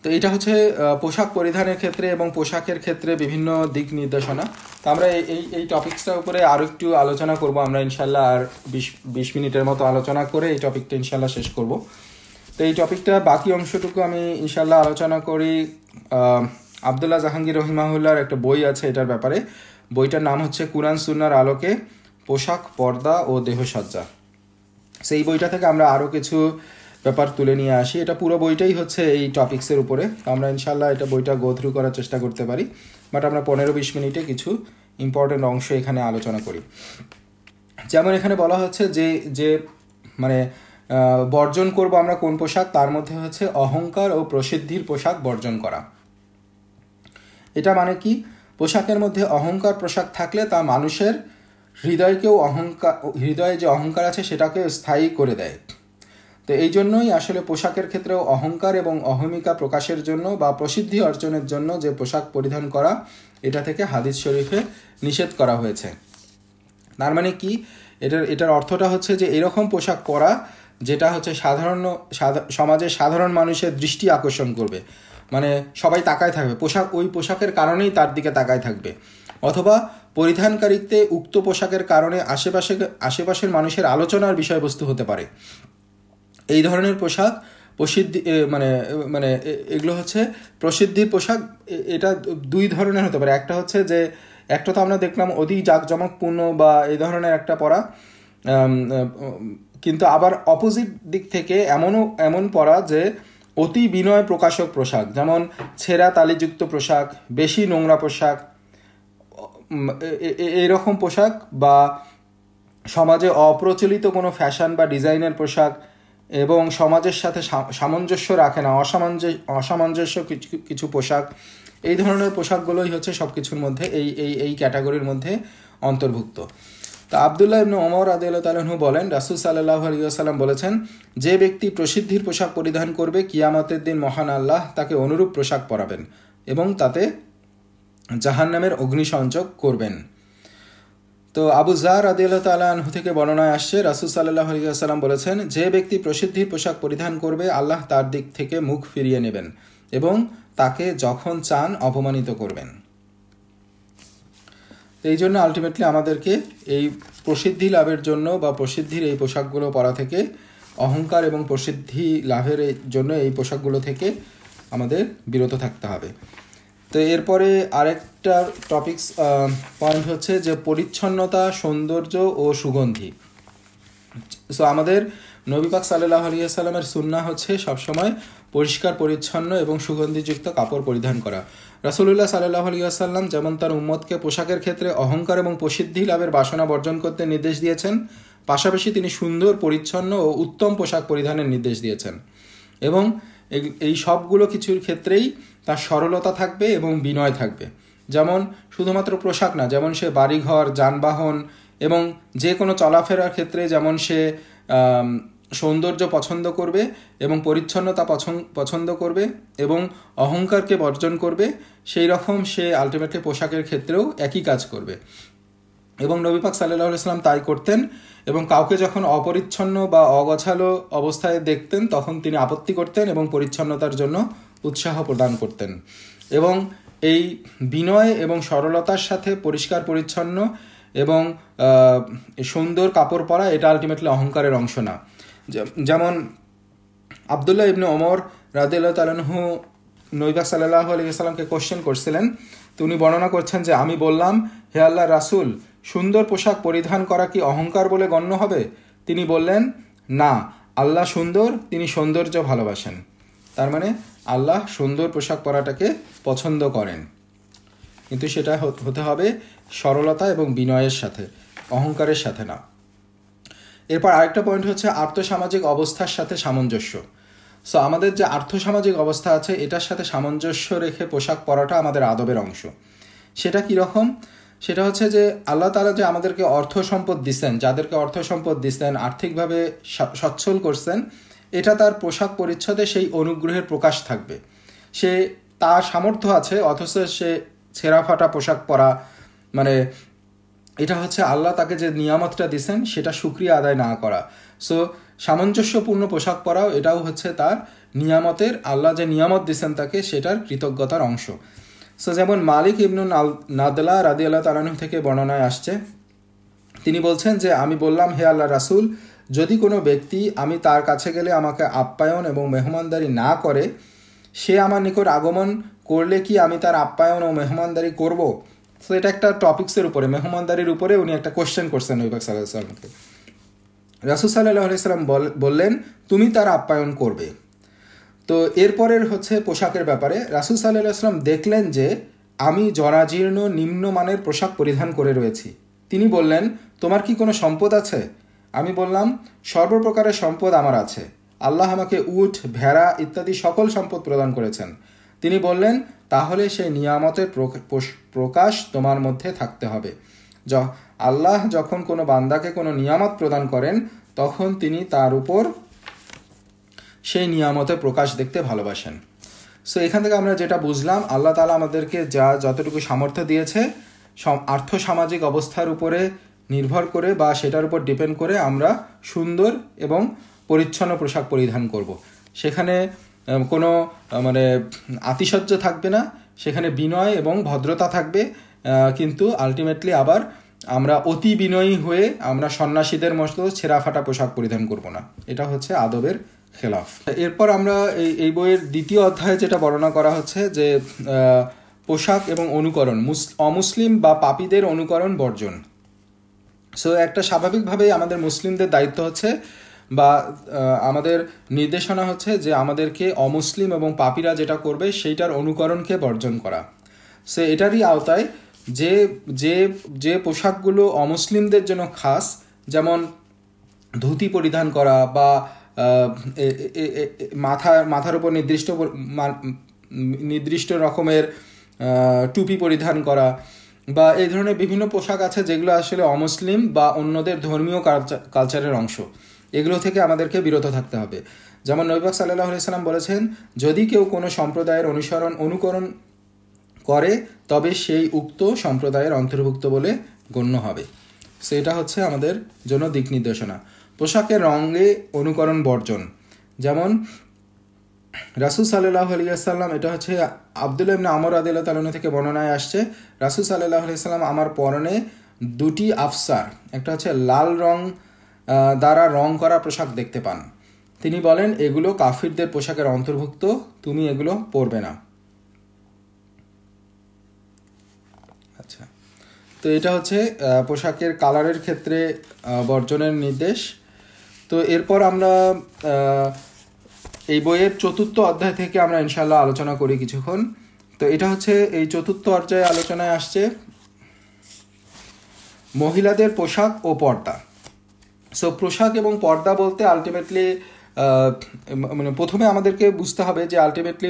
তো এটা হচ্ছে পোশাক পরিধানের ক্ষেত্রে এবং পোশাকের ক্ষেত্রে বিভিন্ন দিক নির্দেশনা। তো আমরা এই টপিকসটার উপরে আরও একটু আলোচনা করব আমরা ইনশাল্লাহ, আর 20 মিনিটের মতো আলোচনা করে এই টপিকটা ইনশাল্লাহ শেষ করব। তো এই টপিকটা বাকি অংশটুকু আমি ইনশাল্লাহ আলোচনা করি। আব্দুল্লাহ জাহাঙ্গীর রহিমাহুল্লাহর একটা বই আছে এটার ব্যাপারে। বইটার নাম হচ্ছে কুরআন সুন্নাহর আলোকে পোশাক, পর্দা ও দেহসজ্জা। সেই বইটা থেকে আমরা আরও কিছু ব্যাপার তুলে নিয়ে আসি। এটা পুরো বইটাই হচ্ছে এই টপিক্সের উপরে। আমরা ইনশাল্লাহ এটা বইটা গো থ্রু করার চেষ্টা করতে পারি, বাট আমরা 15-20 মিনিটে কিছু ইম্পর্টেন্ট অংশ এখানে আলোচনা করি। যেমন এখানে বলা হচ্ছে যে বর্জন করব আমরা কোন পোশাক, তার মধ্যে হচ্ছে অহংকার ও প্রসিদ্ধির পোশাক বর্জন করা। এটা মানে কি, পোশাকের মধ্যে অহংকার পোশাক থাকলে তা মানুষের হৃদয়ে যে অহংকার আছে সেটাকে স্থায়ী করে দেয়। তো এই জন্যই আসলে পোশাকের ক্ষেত্রেও অহংকার এবং অহমিকা প্রকাশের জন্য বা প্রসিদ্ধি অর্জনের জন্য যে পোশাক পরিধান করা, এটা থেকে হাদিস শরীফে নিষেধ করা হয়েছে। তার মানে কি, এটার অর্থটা হচ্ছে যে এরকম পোশাক পরা যেটা হচ্ছে সমাজে সাধারণ মানুষের দৃষ্টি আকর্ষণ করবে, মানে সবাই তাকায় থাকবে, ওই পোশাকের কারণেই তার দিকে তাকায় থাকবে, অথবা পরিধানকারীতে উক্ত পোশাকের কারণে আশেপাশের মানুষের আলোচনার বিষয়বস্তু হতে পারে। এই ধরনের পোশাক প্রসিদ্ধি এগুলো হচ্ছে প্রসিদ্ধির পোশাক। এটা দুই ধরনের হতে পারে। একটা হচ্ছে যে একটা তো আমরা দেখলাম অতি জাঁকজমকপূর্ণ বা এই ধরনের একটা পরা, কিন্তু আবার অপোজিট দিক থেকে এমন পরা যে অতি বিনয় প্রকাশক পোশাক, যেমন ছেঁড়া তালিযুক্ত পোশাক, বেশি নোংরা পোশাক, এইরকম পোশাক, বা সমাজে অপ্রচলিত কোনো ফ্যাশন বা ডিজাইনের পোশাক, এবং সমাজের সাথে সামঞ্জস্য রাখে না, অসামঞ্জস্য কিছু পোশাক, এই ধরনের পোশাকগুলোই হচ্ছে সব কিছুর মধ্যে এই ক্যাটাগরির মধ্যে অন্তর্ভুক্ত। তা আবদুল্লাহ ইবনে ওমর রাদিয়াল্লাহু তাআলা আনহু বলেন, রাসূল সাল্লাল্লাহু আলাইহি ওয়াসাল্লাম বলেছেন, যে ব্যক্তি প্রসিদ্ধির পোশাক পরিধান করবে, কিয়ামতের দিন মহান আল্লাহ তাকে অনুরূপ পোশাক পরাবেন এবং তাতে জাহান্নামের অগ্নিসংযোগ করবেন। তো আবু যার রাদিয়াল্লাহু তাআলা আনহু থেকে বর্ণনায় আসছে, রাসূল সাল্লাল্লাহু আলাইহি ওয়াসাল্লাম বলেছেন, যে ব্যক্তি প্রসিদ্ধির পোশাক পরিধান করবে, আল্লাহ তার দিক থেকে মুখ ফিরিয়ে নেবেন এবং তাকে যখন চান অপমানিত করবেন। এই জন্য আলটিমেটলি আমাদেরকে এই প্রসিদ্ধি লাভের জন্য বা প্রসিদ্ধির এই পোশাকগুলো পরা থেকে, অহংকার এবং প্রসিদ্ধি লাভের জন্য এই পোশাকগুলো থেকে আমাদের বিরত থাকতে হবে। তো এরপরে আরেকটা পয়েন্ট হচ্ছে যে পরিচ্ছন্নতা, সৌন্দর্য ও সুগন্ধি। সো আমাদের নবী পাক সাল্লাল্লাহু আলাইহি ওয়াসাল্লামের সুন্নাহ হচ্ছে সবসময় পরিষ্কার পরিচ্ছন্ন এবং সুগন্ধিযুক্ত কাপড় পরিধান করা। রাসূলুল্লাহ সাল্লাল্লাহু আলাইহি ওয়াসাল্লাম যেমন তার উম্মতকে পোশাকের ক্ষেত্রে অহংকার এবং প্রসিদ্ধি লাভের বাসনা বর্জন করতে নির্দেশ দিয়েছেন, পাশাপাশি তিনি সুন্দর, পরিচ্ছন্ন ও উত্তম পোশাক পরিধানের নির্দেশ দিয়েছেন। এবং এই সবগুলো কিছুর ক্ষেত্রেই তার সরলতা থাকবে এবং বিনয় থাকবে। যেমন শুধুমাত্র পোশাক না, যেমন সে বাড়িঘর, যানবাহন এবং যে কোনো চলাফেরার ক্ষেত্রে যেমন সে সৌন্দর্য পছন্দ করবে এবং পরিচ্ছন্নতা পছন্দ করবে এবং অহংকারকে বর্জন করবে, সেই রকম সে আলটিমেটলি পোশাকের ক্ষেত্রেও একই কাজ করবে। এবং নবী পাক সাল্লাল্লাহু আলাইহি ওয়াসাল্লাম তাই করতেন, এবং কাউকে যখন অপরিচ্ছন্ন বা অগোছালো অবস্থায় দেখতেন তখন তিনি আপত্তি করতেন এবং পরিচ্ছন্নতার জন্য উৎসাহ প্রদান করতেন। এবং এই বিনয় এবং সরলতার সাথে পরিষ্কার পরিচ্ছন্ন এবং সুন্দর কাপড় পরা, এটা আলটিমেটলি অহংকারের অংশ না। যেমন আবদুল্লাহ ইবনে ওমর রাদিয়াল্লাহু তাআলা আনহু নবী পাক সাল্লাল্লাহু আলাইহি ওয়াসাল্লামকে কোশ্চেন করছিলেন। তো উনি বর্ণনা করছেন যে, আমি বললাম, হে আল্লাহর রাসূল, সুন্দর পোশাক পরিধান করা কি অহংকার বলে গণ্য হবে? তিনি বললেন, না, আল্লাহ সুন্দর, তিনি সৌন্দর্য ভালোবাসেন। তার মানে আল্লাহ সুন্দর পোশাক পরাটাকে পছন্দ করেন, কিন্তু সেটা হতে হবে সরলতা এবং বিনয়ের সাথে, অহংকারের সাথে না। এরপর আরেকটা পয়েন্ট হচ্ছে আর্থসামাজিক অবস্থার সাথে সামঞ্জস্য। সো আমাদের যে আর্থসামাজিক অবস্থা আছে, এটার সাথে সামঞ্জস্য রেখে পোশাক পরাটা আমাদের আদবের অংশ। সেটা কীরকম? সেটা হচ্ছে যে আল্লাহ তাআলা যে আমাদেরকে অর্থ সম্পদ দিচ্ছেন, যাদেরকে অর্থ সম্পদ দিচ্ছেন, আর্থিকভাবে সচ্ছল করছেন, এটা তার পোশাক পরিচ্ছদে সেই অনুগ্রহের প্রকাশ থাকবে। সে তার সামর্থ্য আছে, অথচ সে ছেঁড়া ফাটা পোশাক পরা, মানে এটা হচ্ছে আল্লাহ তাকে যে নিয়ামতটা দিচ্ছেন সেটা শুকরিয়া আদায় না করা। সো সামঞ্জস্যপূর্ণ পোশাক পরাও এটাও হচ্ছে তার নিয়ামতের, আল্লাহ যে নিয়ামত দিচ্ছেন তাকে, সেটার কৃতজ্ঞতার অংশ। সো যেমন মালিক ইবনু নাদলা রাদিয়াল্লাহু তাআলা আনহু থেকে বর্ণনায় আসছে, তিনি বলছেন যে, আমি বললাম, হে আল্লাহর রাসূল, যদি কোনো ব্যক্তি আমি তার কাছে গেলে আমাকে আপ্যায়ন এবং মেহমানদারি না করে, সে আমার নিকট আগমন করলে কি আমি তার আপ্যায়ন ও মেহমানদারি করব? তো এটা একটা টপিক্সের উপরে, মেহমানদারির উপরে উনি একটা কোশ্চেন করছেন নবী পাক সাল্লাল্লাহু আলাইহি ওয়াসাল্লামকে। রাসূল সাল্লাল্লাহু আলাইহি ওয়াসাল্লাম বললেন, তুমি তার আপ্যায়ন করবে। তো এরপরের হচ্ছে পোশাকের ব্যাপারে, রাসূল সাল্লাল্লাহু আলাইহি ওয়াসাল্লাম দেখলেন যে আমি জরাজীর্ণ নিম্নমানের পোশাক পরিধান করে রয়েছি। তিনি বললেন, তোমার কি কোনো সম্পদ আছে? আমি বললাম, সর্বপ্রকারের সম্পদ আমার আছে। আল্লাহ আমাকে উট, ভেড়া ইত্যাদি সকল সম্পদ প্রদান করেছেন। তিনি বললেন, তাহলে সেই নিয়ামতের প্রকাশ তোমার মধ্যে থাকতে হবে। আল্লাহ যখন কোনো বান্দাকে কোনো নিয়ামত প্রদান করেন, তখন তিনি তার উপর সেই নিয়ামতের প্রকাশ দেখতে ভালোবাসেন। সো এখান থেকে আমরা যেটা বুঝলাম, আল্লাহ তাআলা আমাদেরকে যতটুকু সামর্থ্য দিয়েছে, আর্থসামাজিক অবস্থার উপরে নির্ভর করে বা সেটার উপর ডিপেন্ড করে আমরা সুন্দর এবং পরিচ্ছন্ন পোশাক পরিধান করব। সেখানে কোনো আতিশয্য থাকবে না, সেখানে বিনয় এবং ভদ্রতা থাকবে, কিন্তু আলটিমেটলি আবার আমরা অতি বিনয়ী হয়ে আমরা সন্ন্যাসীদের মতো ছেঁড়া ফাটা পোশাক পরিধান করব না। এটা হচ্ছে আদবের খেলাফ। এরপর আমরা এই বইয়ের দ্বিতীয় অধ্যায়ে যেটা বর্ণনা করা হচ্ছে যে পোশাক এবং অনুকরণ, অমুসলিম বা পাপীদের অনুকরণ বর্জন। সো একটা স্বাভাবিকভাবেই আমাদের মুসলিমদের দায়িত্ব হচ্ছে বা আমাদের নির্দেশনা হচ্ছে যে আমাদেরকে অমুসলিম এবং পাপীরা যেটা করবে সেইটার অনুকরণকে বর্জন করা। সো এটারই আওতায় যে যে যে পোশাকগুলো অমুসলিমদের জন্য খাস, যেমন ধুতি পরিধান করা বা মাথার উপর নির্দিষ্ট রকমের টুপি পরিধান করা বা এই ধরনের বিভিন্ন পোশাক আছে যেগুলো আসলে অমুসলিম বা অন্যদের ধর্মীয় কালচারের অংশ। এগুলো থেকে আমাদেরকে বিরত থাকতে হবে। যেমন নবী পাক সাল্লাল্লাহু আলাইহি সাল্লাম বলেছেন, যদি কেউ কোনো সম্প্রদায়ের অনুকরণ করে তবে সেই উক্ত সম্প্রদায়ের অন্তর্ভুক্ত বলে গণ্য হবে। সেটা হচ্ছে আমাদের জন্য দিক নির্দেশনা। পোশাকের রঙে অনুকরণ বর্জন। যেমন রাসূল সাল্লাল্লাহু আলাইহি ওয়াসাল্লাম, এটা হচ্ছে আব্দুল্লাহ ইবনে আমর রাদিয়াল্লাহু তাআলা থেকে বর্ণনায় আসছে, রাসূল সাল্লাল্লাহু আলাইহি ওয়াসাল্লাম আমার পরনে দুটি আফসার, একটা হচ্ছে লাল রং দ্বারা রং করা পোশাক দেখতে পান। তিনি বলেন, এগুলো কাফিরদের পোশাকের অন্তর্ভুক্ত, তুমি এগুলো পরবে না। আচ্ছা, তো এটা হচ্ছে পোশাকের কালারের ক্ষেত্রে বর্জনের নির্দেশ। তো এরপর আমরা এই বইয়ের 4র্থ অধ্যায় থেকে আমরা ইনশাআল্লাহ আলোচনা করি কিছুক্ষণ। তো এটা হচ্ছে এই 4র্থ অধ্যায়ে আলোচনায় আসছে মহিলাদের পোশাক ও পর্দা। সো পোশাক এবং পর্দা বলতে আলটিমেটলি মানে প্রথমে আমাদেরকে বুঝতে হবে যে আলটিমেটলি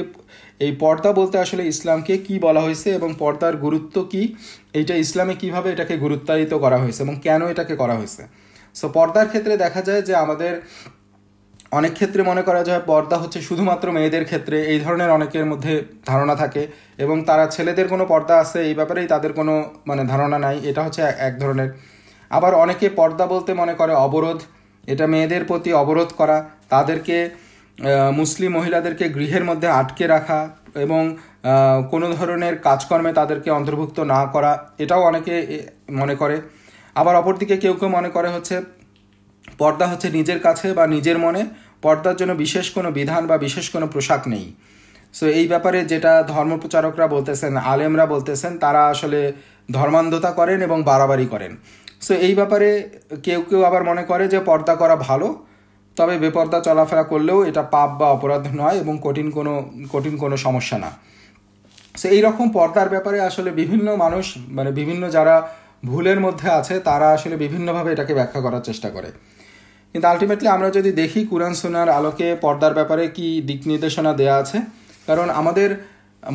এই পর্দা বলতে আসলে ইসলামকে কি বলা হয়েছে এবং পর্দার গুরুত্ব কি, এইটা ইসলামে কিভাবে এটাকে গুরুত্বায়িত করা হয়েছে এবং কেন এটাকে করা হয়েছে। সো পর্দার ক্ষেত্রে দেখা যায় যে আমাদের অনেক ক্ষেত্রে মনে করা যায় পর্দা হচ্ছে শুধুমাত্র মেয়েদের ক্ষেত্রে, এই ধরনের অনেকের মধ্যে ধারণা থাকে এবং তারা ছেলেদের কোনো পর্দা আছে এই ব্যাপারেই তাদের কোনো ধারণা নাই, এটা হচ্ছে এক ধরনের। আবার অনেকে পর্দা বলতে মনে করে অবরোধ, এটা মেয়েদের প্রতি অবরোধ করা, তাদেরকে মুসলিম মহিলাদেরকে গৃহের মধ্যে আটকে রাখা এবং কোনো ধরনের কাজকর্মে তাদেরকে অন্তর্ভুক্ত না করা, এটাও অনেকে মনে করে। আবার অপরদিকে কেউ কেউ মনে করে হচ্ছে পর্দা হচ্ছে নিজের কাছে বা নিজের মনে, পর্দার জন্য বিশেষ কোনো বিধান বা বিশেষ কোনো পোশাক নেই। সো এই ব্যাপারে যেটা ধর্মপ্রচারকরা বলতেছেন, আলেমরা বলতেছেন, তারা আসলে ধর্মান্ধতা করেন এবং বাড়াবাড়ি করেন। সো এই ব্যাপারে কেউ কেউ আবার মনে করে যে পর্দা করা ভালো, তবে বেপর্দা চলাফেরা করলেও এটা পাপ বা অপরাধ নয় এবং কঠিন কোনো সমস্যা না। সো এইরকম পর্দার ব্যাপারে আসলে বিভিন্ন মানুষ বিভিন্ন যারা ভুলের মধ্যে আছে তারা আসলে বিভিন্নভাবে এটাকে ব্যাখ্যা করার চেষ্টা করে। কিন্তু আলটিমেটলি আমরা যদি দেখি কুরআন সুন্নাহর আলোকে পর্দার ব্যাপারে কি দিক নির্দেশনা দেওয়া আছে, কারণ আমাদের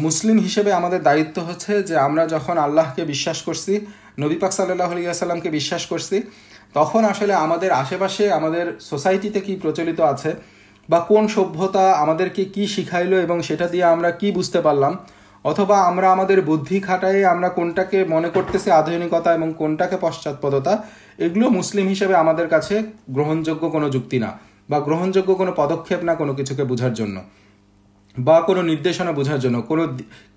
মুসলিম হিসেবে আমাদের দায়িত্ব হচ্ছে যে আমরা যখন আল্লাহকে বিশ্বাস করছি, নবী পাক সাল্লাল্লাহু আলাইহি ওয়াসাল্লামকে বিশ্বাস করছি, তখন আসলে আমাদের আশেপাশে আমাদের সোসাইটিতে কি প্রচলিত আছে বা কোন সভ্যতা আমাদেরকে কি শিখাইলো এবং সেটা দিয়ে আমরা কি বুঝতে পারলাম, অথবা আমরা আমাদের বুদ্ধি খাটায়ে আমরা কোনটাকে মনে করতেছি আধুনিকতা এবং কোনটাকে পশ্চাৎপদতা, এগুলো মুসলিম হিসেবে আমাদের কাছে গ্রহণযোগ্য কোনো যুক্তি না বা গ্রহণযোগ্য কোনো পদক্ষেপ না কোনো কিছুকে বোঝার জন্য বা কোনো নির্দেশনা বোঝার জন্য, কোনো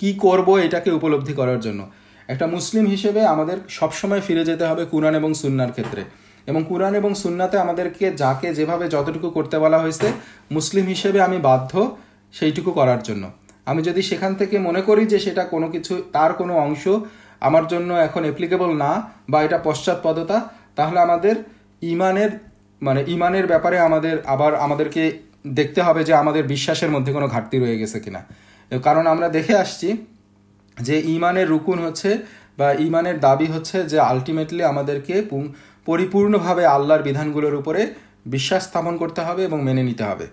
কি করব এটাকে উপলব্ধি করার জন্য। একটা মুসলিম হিসেবে আমাদের সবসময় ফিরে যেতে হবে কুরআন এবং সুন্নাহর ক্ষেত্রে, এবং কুরআন এবং সুন্নাতে আমাদেরকে যাকে যেভাবে যতটুকু করতে বলা হয়েছে, মুসলিম হিসেবে আমি বাধ্য সেইটুকু করার জন্য। আমি যদি সেখান থেকে মনে করি যে সেটা কোনো কিছু, তার কোনো অংশ আমার জন্য এখন অ্যাপ্লিকেবল না বা এটা পশ্চাৎপদতা, তাহলে আমাদের ইমানের ব্যাপারে আমাদেরকে দেখতে হবে যে আমাদের বিশ্বাসের মধ্যে কোনো ঘাটতি রয়ে গেছে কিনা। কারণ আমরা দেখে আসছি যে ইমানের রুকুন হচ্ছে বা ইমানের দাবি হচ্ছে যে আলটিমেটলি আমাদেরকে পরিপূর্ণভাবে আল্লাহর বিধানগুলোর উপরে বিশ্বাস স্থাপন করতে হবে এবং মেনে নিতে হবে।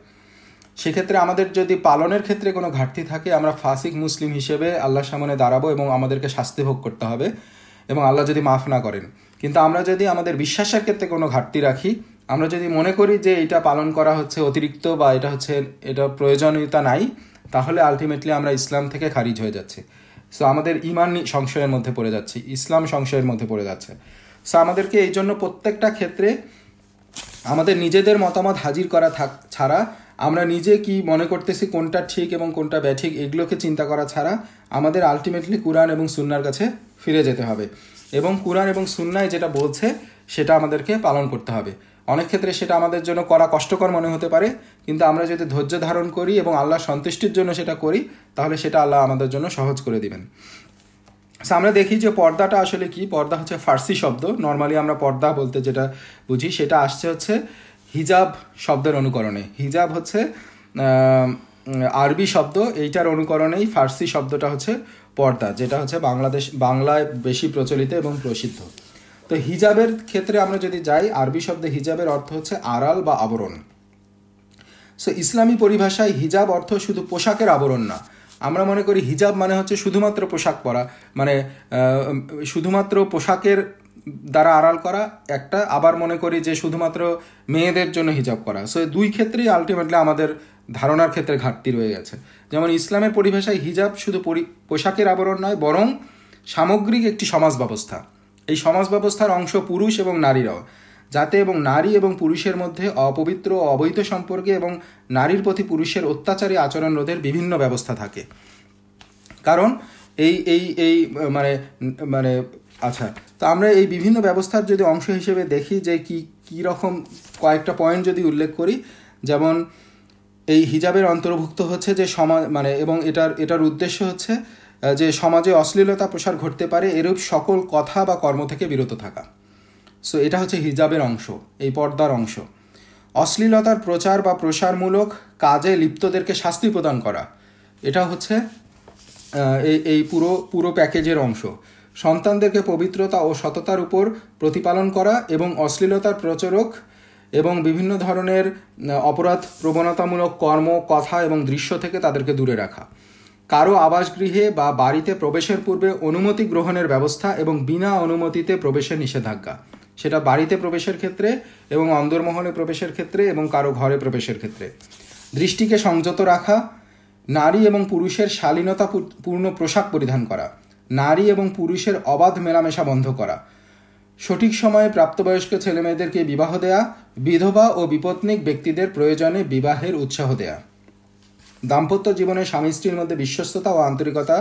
সেক্ষেত্রে আমাদের যদি পালনের ক্ষেত্রে কোনো ঘাটতি থাকে, আমরা ফাসিক মুসলিম হিসেবে আল্লাহর সামনে দাঁড়াবো এবং আমাদেরকে শাস্তি ভোগ করতে হবে এবং আল্লাহ যদি মাফ না করেন। কিন্তু আমরা যদি আমাদের বিশ্বাসের ক্ষেত্রে কোনো ঘাটতি রাখি, আমরা যদি মনে করি যে এটা পালন করা হচ্ছে অতিরিক্ত বা এটা প্রয়োজনীয়তা নাই, তাহলে আলটিমেটলি আমরা ইসলাম থেকে খারিজ হয়ে যাচ্ছি। সো আমাদের ইমান সংশয়ের মধ্যে পড়ে যাচ্ছি, ইসলাম সংশয়ের মধ্যে পড়ে যাচ্ছে। সো আমাদেরকে এই জন্য প্রত্যেকটা ক্ষেত্রে আমাদের নিজেদের মতামত হাজির করা ছাড়া, আমরা নিজে কি মনে করতেছি কোনটা ঠিক এবং কোনটা ব্যাঠিক, এগুলোকে চিন্তা করা ছাড়া আমাদের আলটিমেটলি কুরআন এবং সুন্নাহর কাছে ফিরে যেতে হবে এবং কুরআন এবং সুন্নাহ যেটা বলছে সেটা আমাদেরকে পালন করতে হবে। অনেক ক্ষেত্রে সেটা আমাদের জন্য করা কষ্টকর মনে হতে পারে, কিন্তু আমরা যদি ধৈর্য ধারণ করি এবং আল্লাহর সন্তুষ্টির জন্য সেটা করি, তাহলে সেটা আল্লাহ আমাদের জন্য সহজ করে দিবেন। আমরা দেখি যে পর্দাটা আসলে কি। পর্দা হচ্ছে ফার্সি শব্দ। নর্মালি আমরা পর্দা বলতে যেটা বুঝি সেটা আসছে হচ্ছে হিজাব শব্দের অনুকরণে। হিজাব হচ্ছে আরবি শব্দ, এইটার অনুকরণেই ফার্সি শব্দটা হচ্ছে পর্দা, যেটা হচ্ছে বাংলায় বেশি প্রচলিত এবং প্রসিদ্ধ। তো হিজাবের ক্ষেত্রে আমরা যদি যাই, আরবি শব্দে হিজাবের অর্থ হচ্ছে আড়াল বা আবরণ। সো ইসলামী পরিভাষায় হিজাব অর্থ শুধু পোশাকের আবরণ না। আমরা মনে করি হিজাব মানে হচ্ছে শুধুমাত্র পোশাক পরা, মানে শুধুমাত্র পোশাকের দ্বারা আড়াল করা একটা, আবার মনে করি যে শুধুমাত্র মেয়েদের জন্য হিজাব করা। সো দুই ক্ষেত্রেই আলটিমেটলি আমাদের ধারণার ক্ষেত্রে ঘাটতি রয়ে গেছে। যেমন ইসলামের পরিভাষায় হিজাব শুধু পোশাকের আবরণ নয়, বরং সামগ্রিক একটি সমাজ ব্যবস্থা। এই সমাজ ব্যবস্থার অংশ পুরুষ এবং নারীরাও, যাতে এবং নারী এবং পুরুষের মধ্যে অপবিত্র ও অবৈধ সম্পর্কে এবং নারীর প্রতি পুরুষের অত্যাচারী আচরণ রোধের বিভিন্ন ব্যবস্থা থাকে। কারণ এই এই এই মানে মানে আচ্ছা, তো আমরা এই বিভিন্ন ব্যবস্থার যদি অংশ হিসেবে দেখি যে কী রকম কয়েকটা পয়েন্ট যদি উল্লেখ করি, যেমন এই হিজাবের অন্তর্ভুক্ত হচ্ছে যে সমাজ মানে, এবং এটার উদ্দেশ্য হচ্ছে যে সমাজে অশ্লীলতা প্রসার ঘটতে পারে এরূপ সকল কথা বা কর্ম থেকে বিরত থাকা। সো এটা হচ্ছে হিজাবের অংশ, এই পর্দার অংশ। অশ্লীলতার প্রচার বা প্রসারমূলক কাজে লিপ্তদেরকে শাস্তি প্রদান করা, এটা হচ্ছে এই পুরো প্যাকেজের অংশ। সন্তানদেরকে পবিত্রতা ও সততার উপর প্রতিপালন করা এবং অশ্লীলতার প্রচারক এবং বিভিন্ন ধরনের অপরাধ প্রবণতামূলক কর্ম, কথা এবং দৃশ্য থেকে তাদেরকে দূরে রাখা। কারো আবাসগৃহে বা বাড়িতে প্রবেশের পূর্বে অনুমতি গ্রহণের ব্যবস্থা এবং বিনা অনুমতিতে প্রবেশের নিষেধাজ্ঞা, সেটা বাড়িতে প্রবেশের ক্ষেত্রে এবং অন্দরমহলে প্রবেশের ক্ষেত্রে এবং কারো ঘরে প্রবেশের ক্ষেত্রে। দৃষ্টিকে সংযত রাখা, নারী এবং পুরুষের শালীনতাপূর্ণ পোশাক পরিধান করা, নারী এবং পুরুষের অবাধ মেলামেশা বন্ধ করা, সঠিক সময়ে প্রাপ্তবয়স্ক ছেলেমেয়েদেরকে বিবাহ দেয়া, বিধবা ও বিপত্নিক ব্যক্তিদের প্রয়োজনে বিবাহের উৎসাহ দেয়া, দাম্পত্য জীবনে স্বামী স্ত্রীর মধ্যে বিশ্বস্ততা ও আন্তরিকতা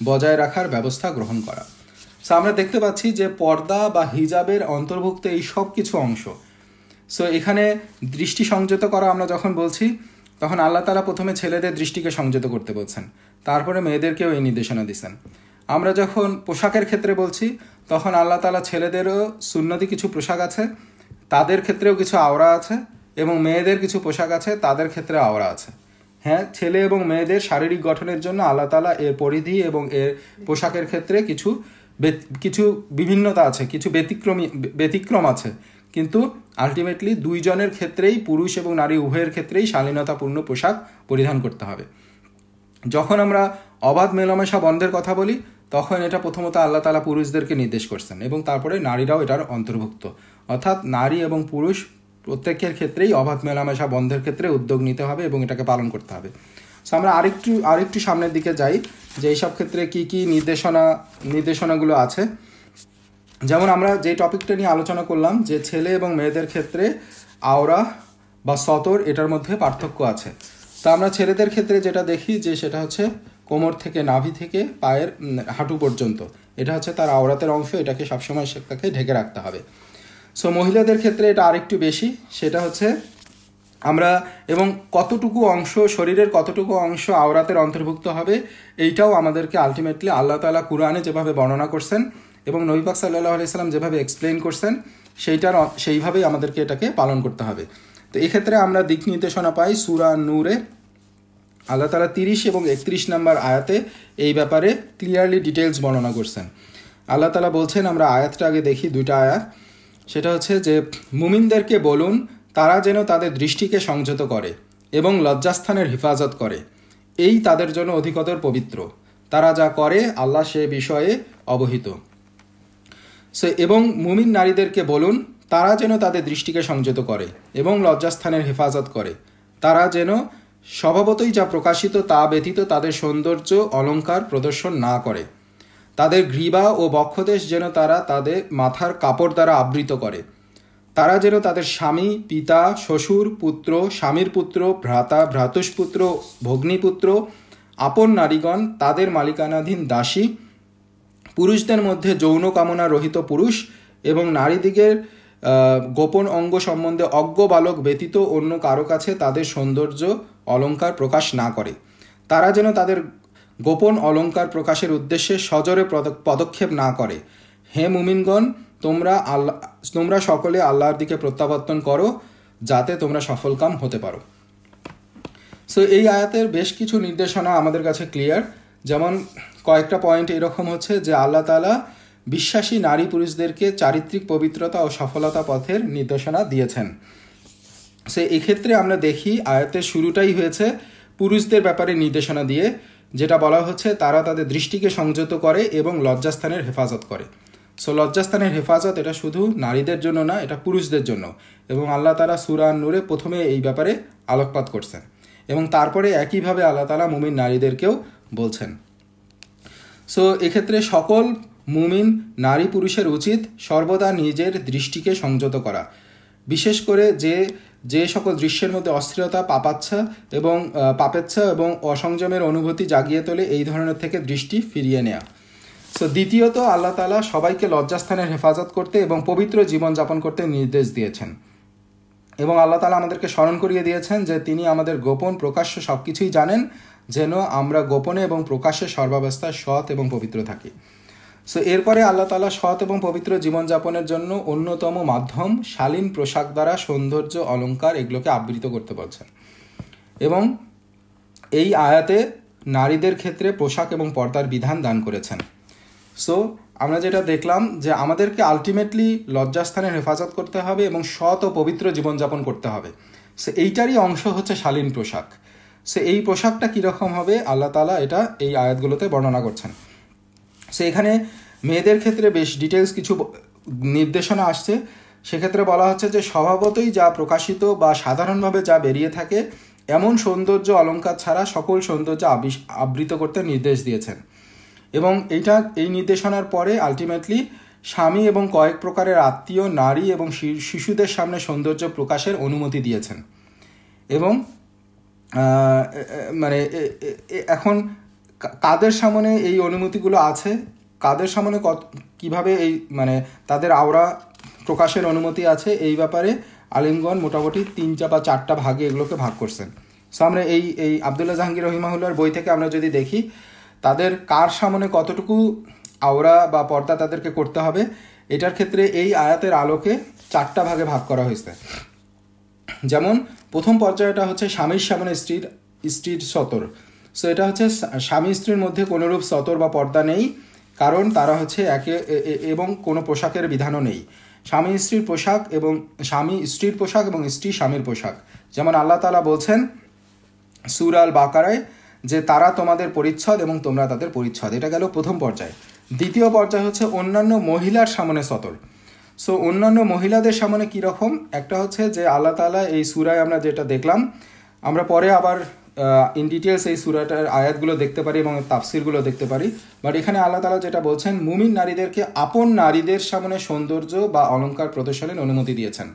বজায় রাখার ব্যবস্থা গ্রহণ করা। সো আমরা দেখতে পাচ্ছি যে পর্দা বা হিজাবের অন্তর্ভুক্ত এই সব কিছু অংশ। সো এখানে দৃষ্টি সংযত করা আমরা যখন বলছি, তখন আল্লাহ তাআলা প্রথমে ছেলেদের দৃষ্টিকে সংযত করতে বলছেন, তারপরে মেয়েদেরকেও এই নির্দেশনা দিচ্ছেন। আমরা যখন পোশাকের ক্ষেত্রে বলছি, তখন আল্লাহ তাআলা ছেলেদেরও সুন্নতি কিছু পোশাক আছে, তাদের ক্ষেত্রেও কিছু আওরা আছে, এবং মেয়েদের কিছু পোশাক আছে, তাদের ক্ষেত্রে আওরা আছে। হ্যাঁ, ছেলে এবং মেয়েদের শারীরিক গঠনের জন্য আল্লাহ তাআলা এর পরিধি এবং এর পোশাকের ক্ষেত্রে কিছু বিভিন্নতা আছে, কিছু ব্যতিক্রম আছে, কিন্তু আলটিমেটলি দুইজনের ক্ষেত্রেই, পুরুষ এবং নারী উভয়ের ক্ষেত্রেই শালীনতাপূর্ণ পোশাক পরিধান করতে হবে। যখন আমরা অবাধ মেলামেশা বন্ধের কথা বলি, তখন এটা প্রথমত আল্লাহ তাআলা পুরুষদেরকে নির্দেশ করছেন এবং তারপরে নারীরাও এটার অন্তর্ভুক্ত। অর্থাৎ নারী এবং পুরুষ প্রত্যেকের ক্ষেত্রেই অবাধ মেলামেশা বন্ধের ক্ষেত্রে উদ্যোগ নিতে হবে এবং এটাকে পালন করতে হবে। সো আমরা আরেকটু সামনের দিকে যাই যে এইসব ক্ষেত্রে কী কী নির্দেশনাগুলো আছে। যেমন আমরা যে টপিকটা নিয়ে আলোচনা করলাম যে ছেলে এবং মেয়েদের ক্ষেত্রে আওরা বা সতর, এটার মধ্যে পার্থক্য আছে। তা আমরা ছেলেদের ক্ষেত্রে যেটা দেখি যে সেটা হচ্ছে কোমর থেকে নাভি থেকে পায়ের হাঁটু পর্যন্ত, এটা হচ্ছে তার আওরাতের অংশ, এটাকে সবসময় তাকে ঢেকে রাখতে হবে। সো মহিলাদের ক্ষেত্রে এটা আরেকটু বেশি, সেটা হচ্ছে আমরা এবং কতটুকু অংশ, শরীরের কতটুকু অংশ আওরাতের অন্তর্ভুক্ত হবে, এইটাও আমাদেরকে আলটিমেটলি আল্লাহ তাআলা কুরআনে যেভাবে বর্ণনা করছেন এবং নবী পাক সাল্লাল্লাহু আলাইহি সাল্লাম যেভাবে এক্সপ্লেইন করছেন, সেইভাবেই আমাদেরকে এটাকে পালন করতে হবে। তো এক্ষেত্রে আমরা দিক নির্দেশনা পাই সূরা নূরে। আল্লাহ তাআলা 30 এবং 31 নম্বর আয়াতে এই ব্যাপারে ক্লিয়ারলি ডিটেলস বর্ণনা করছেন। আল্লাহ তাআলা বলছেন, আমরা আয়াতটা আগে দেখি, দুইটা আয়াত। সেটা হচ্ছে যে মুমিনদেরকে বলুন তারা যেন তাদের দৃষ্টিকে সংযত করে এবং লজ্জাস্থানের হেফাজত করে, এই তাদের জন্য অধিকতর পবিত্র। তারা যা করে আল্লাহ সে বিষয়ে অবহিত। সো এবং মুমিন নারীদেরকে বলুন তারা যেন তাদের দৃষ্টিকে সংযত করে এবং লজ্জাস্থানের হেফাজত করে, তারা যেন স্বভাবতই যা প্রকাশিত তা ব্যতীত তাদের সৌন্দর্য অলঙ্কার প্রদর্শন না করে, তাদের গ্রীবা ও বক্ষদেশ যেন তারা তাদের মাথার কাপড় দ্বারা আবৃত করে, তারা যেন তাদের স্বামী, পিতা, শ্বশুর, পুত্র, স্বামীর পুত্র, ভ্রাতা, ভ্রাতুষ্পুত্র, ভগ্নীপুত্র, আপন নারীগণ, তাদের মালিকানাধীন দাসী, পুরুষদের মধ্যে যৌন কামনা রহিত পুরুষ এবং নারীদিগের গোপন অঙ্গ সম্বন্ধে অজ্ঞ বালক ব্যতীত অন্য কারো কাছে তাদের সৌন্দর্য অলঙ্কার প্রকাশ না করে, তারা যেন তাদের গোপন অলঙ্কার প্রকাশের উদ্দেশ্যে সজোরে পদক্ষেপ না করে। হে মুমিনগণ, তোমরা সকলে আল্লাহর দিকে প্রত্যাবর্তন করো যাতে তোমরা সফলকাম হতে পারো। সো এই আয়াতের বেশ কিছু নির্দেশনা আমাদের কাছে ক্লিয়ার। যেমন কয়েকটা পয়েন্ট এরকম হচ্ছে যে আল্লাহ তাআলা বিশ্বাসী নারী পুরুষদেরকে চারিত্রিক পবিত্রতা ও সফলতা পথের নির্দেশনা দিয়েছেন। সে এক্ষেত্রে আমরা দেখি আয়াতের শুরুটাই হয়েছে পুরুষদের ব্যাপারে নির্দেশনা দিয়ে, যেটা বলা হচ্ছে তারা তাদের দৃষ্টিকে সংযত করে এবং লজ্জাস্থানের হেফাজত করে। সো লজ্জাস্থানের হেফাজত এটা শুধু নারীদের জন্য না, এটা পুরুষদের জন্য। এবং আল্লাহ তাআলা সূরা নূরে প্রথমে এই ব্যাপারে আলোকপাত করছেন এবং তারপরে একইভাবে আল্লাহ তাআলা মুমিন নারীদেরকেও বলছেন। সো এক্ষেত্রে সকল মুমিন নারী পুরুষের উচিত সর্বদা নিজের দৃষ্টিকে সংযত করা, বিশেষ করে যে সকল দৃশ্যের মধ্যে অস্থিরতা, পাপেচ্ছা এবং অসংযমের অনুভূতি জাগিয়ে তোলে, এই ধরনের থেকে দৃষ্টি ফিরিয়ে নেওয়া। সো দ্বিতীয়ত, আল্লাহ তাআলা সবাইকে লজ্জাস্থানের হেফাজত করতে এবং পবিত্র জীবনযাপন করতে নির্দেশ দিয়েছেন এবং আল্লাহ তাআলা আমাদেরকে স্মরণ করিয়ে দিয়েছেন যে তিনি আমাদের গোপন প্রকাশ্য সব কিছুই জানেন, যেন আমরা গোপনে এবং প্রকাশ্যে সর্বাবস্থায় সৎ এবং পবিত্র থাকি। সো এরপরে আল্লাহ তাআলা সৎ এবং পবিত্র জীবনযাপনের জন্য অন্যতম মাধ্যম শালীন পোশাক দ্বারা সৌন্দর্য, অলঙ্কার এগুলোকে আবৃত করতে বলছেন। এবং এই আয়াতে নারীদের ক্ষেত্রে পোশাক এবং পর্দার বিধান দান করেছেন। সো আমরা যেটা দেখলাম যে আমাদেরকে আলটিমেটলি লজ্জাস্থানের হেফাজত করতে হবে এবং সৎ ও পবিত্র জীবনযাপন করতে হবে। সো এইটারই অংশ হচ্ছে শালীন পোশাক। সো এই পোশাকটা কীরকম হবে আল্লাহ তাআলা এটা এই আয়াতগুলোতে বর্ণনা করছেন। সো এখানে মেয়েদের ক্ষেত্রে বেশ ডিটেলস কিছু নির্দেশনা আসছে। সেক্ষেত্রে বলা হচ্ছে যে স্বভাবতই যা প্রকাশিত বা সাধারণভাবে যা বেরিয়ে থাকে এমন সৌন্দর্য অলঙ্কার ছাড়া সকল সৌন্দর্য আবৃত করতে নির্দেশ দিয়েছেন। এবং এই নির্দেশনার পরে আলটিমেটলি স্বামী এবং কয়েক প্রকারের আত্মীয়, নারী এবং শিশুদের সামনে সৌন্দর্য প্রকাশের অনুমতি দিয়েছেন। এবং মানে এখন কাদের সামনে এই অনুমতিগুলো আছে, কাদের সামনে কিভাবে এই মানে তাদের আওরা প্রকাশের অনুমতি আছে, এই ব্যাপারে আলিমগণ মোটামুটি 3টা বা 4টা ভাগে এগুলোকে ভাগ করছেন। সো আমরা এই আবদুল্লাহ জাহাঙ্গীর রহিমাহুল্লাহর বই থেকে আমরা যদি দেখি তাদের কার সামনে কতটুকু আওরা বা পর্দা তাদেরকে করতে হবে, এটার ক্ষেত্রে এই আয়াতের আলোকে 4টা ভাগে ভাগ করা হয়েছে। যেমন প্রথম পর্যায়টা হচ্ছে স্বামীর সামনে স্ত্রীর সতর। সো এটা হচ্ছে স্বামী স্ত্রীর মধ্যে কোনোরূপ সতর বা পর্দা নেই, কারণ তারা হচ্ছে এবং কোনো পোশাকের বিধানও নেই। স্বামী স্ত্রীর পোশাক এবং স্বামী স্ত্রীর পোশাক এবং স্ত্রী স্বামীর পোশাক, যেমন আল্লাহ তাআলা বলছেন সূরা আল বাকারায় যে তারা তোমাদের পরিচ্ছদ এবং তোমরা তাদের পরিচ্ছদ। এটা গেল প্রথম পর্যায়। দ্বিতীয় পর্যায় হচ্ছে অন্যান্য মহিলার সামনে সতর। সো অন্যান্য মহিলাদের সামনে কীরকম, একটা হচ্ছে যে আল্লাহ তাআলা এই সূরায় আমরা যেটা দেখলাম, আমরা পরে আবার ইন ডিটেলস এই সূরাটার আয়াতগুলো দেখতে পারি এবং তাফসিরগুলো দেখতে পারি, বাট এখানে আল্লাহ তাআলা যেটা বলছেন মুমিন নারীদেরকে আপন নারীদের সামনে সৌন্দর্য বা অলঙ্কার প্রদর্শনের অনুমতি দিয়েছেন।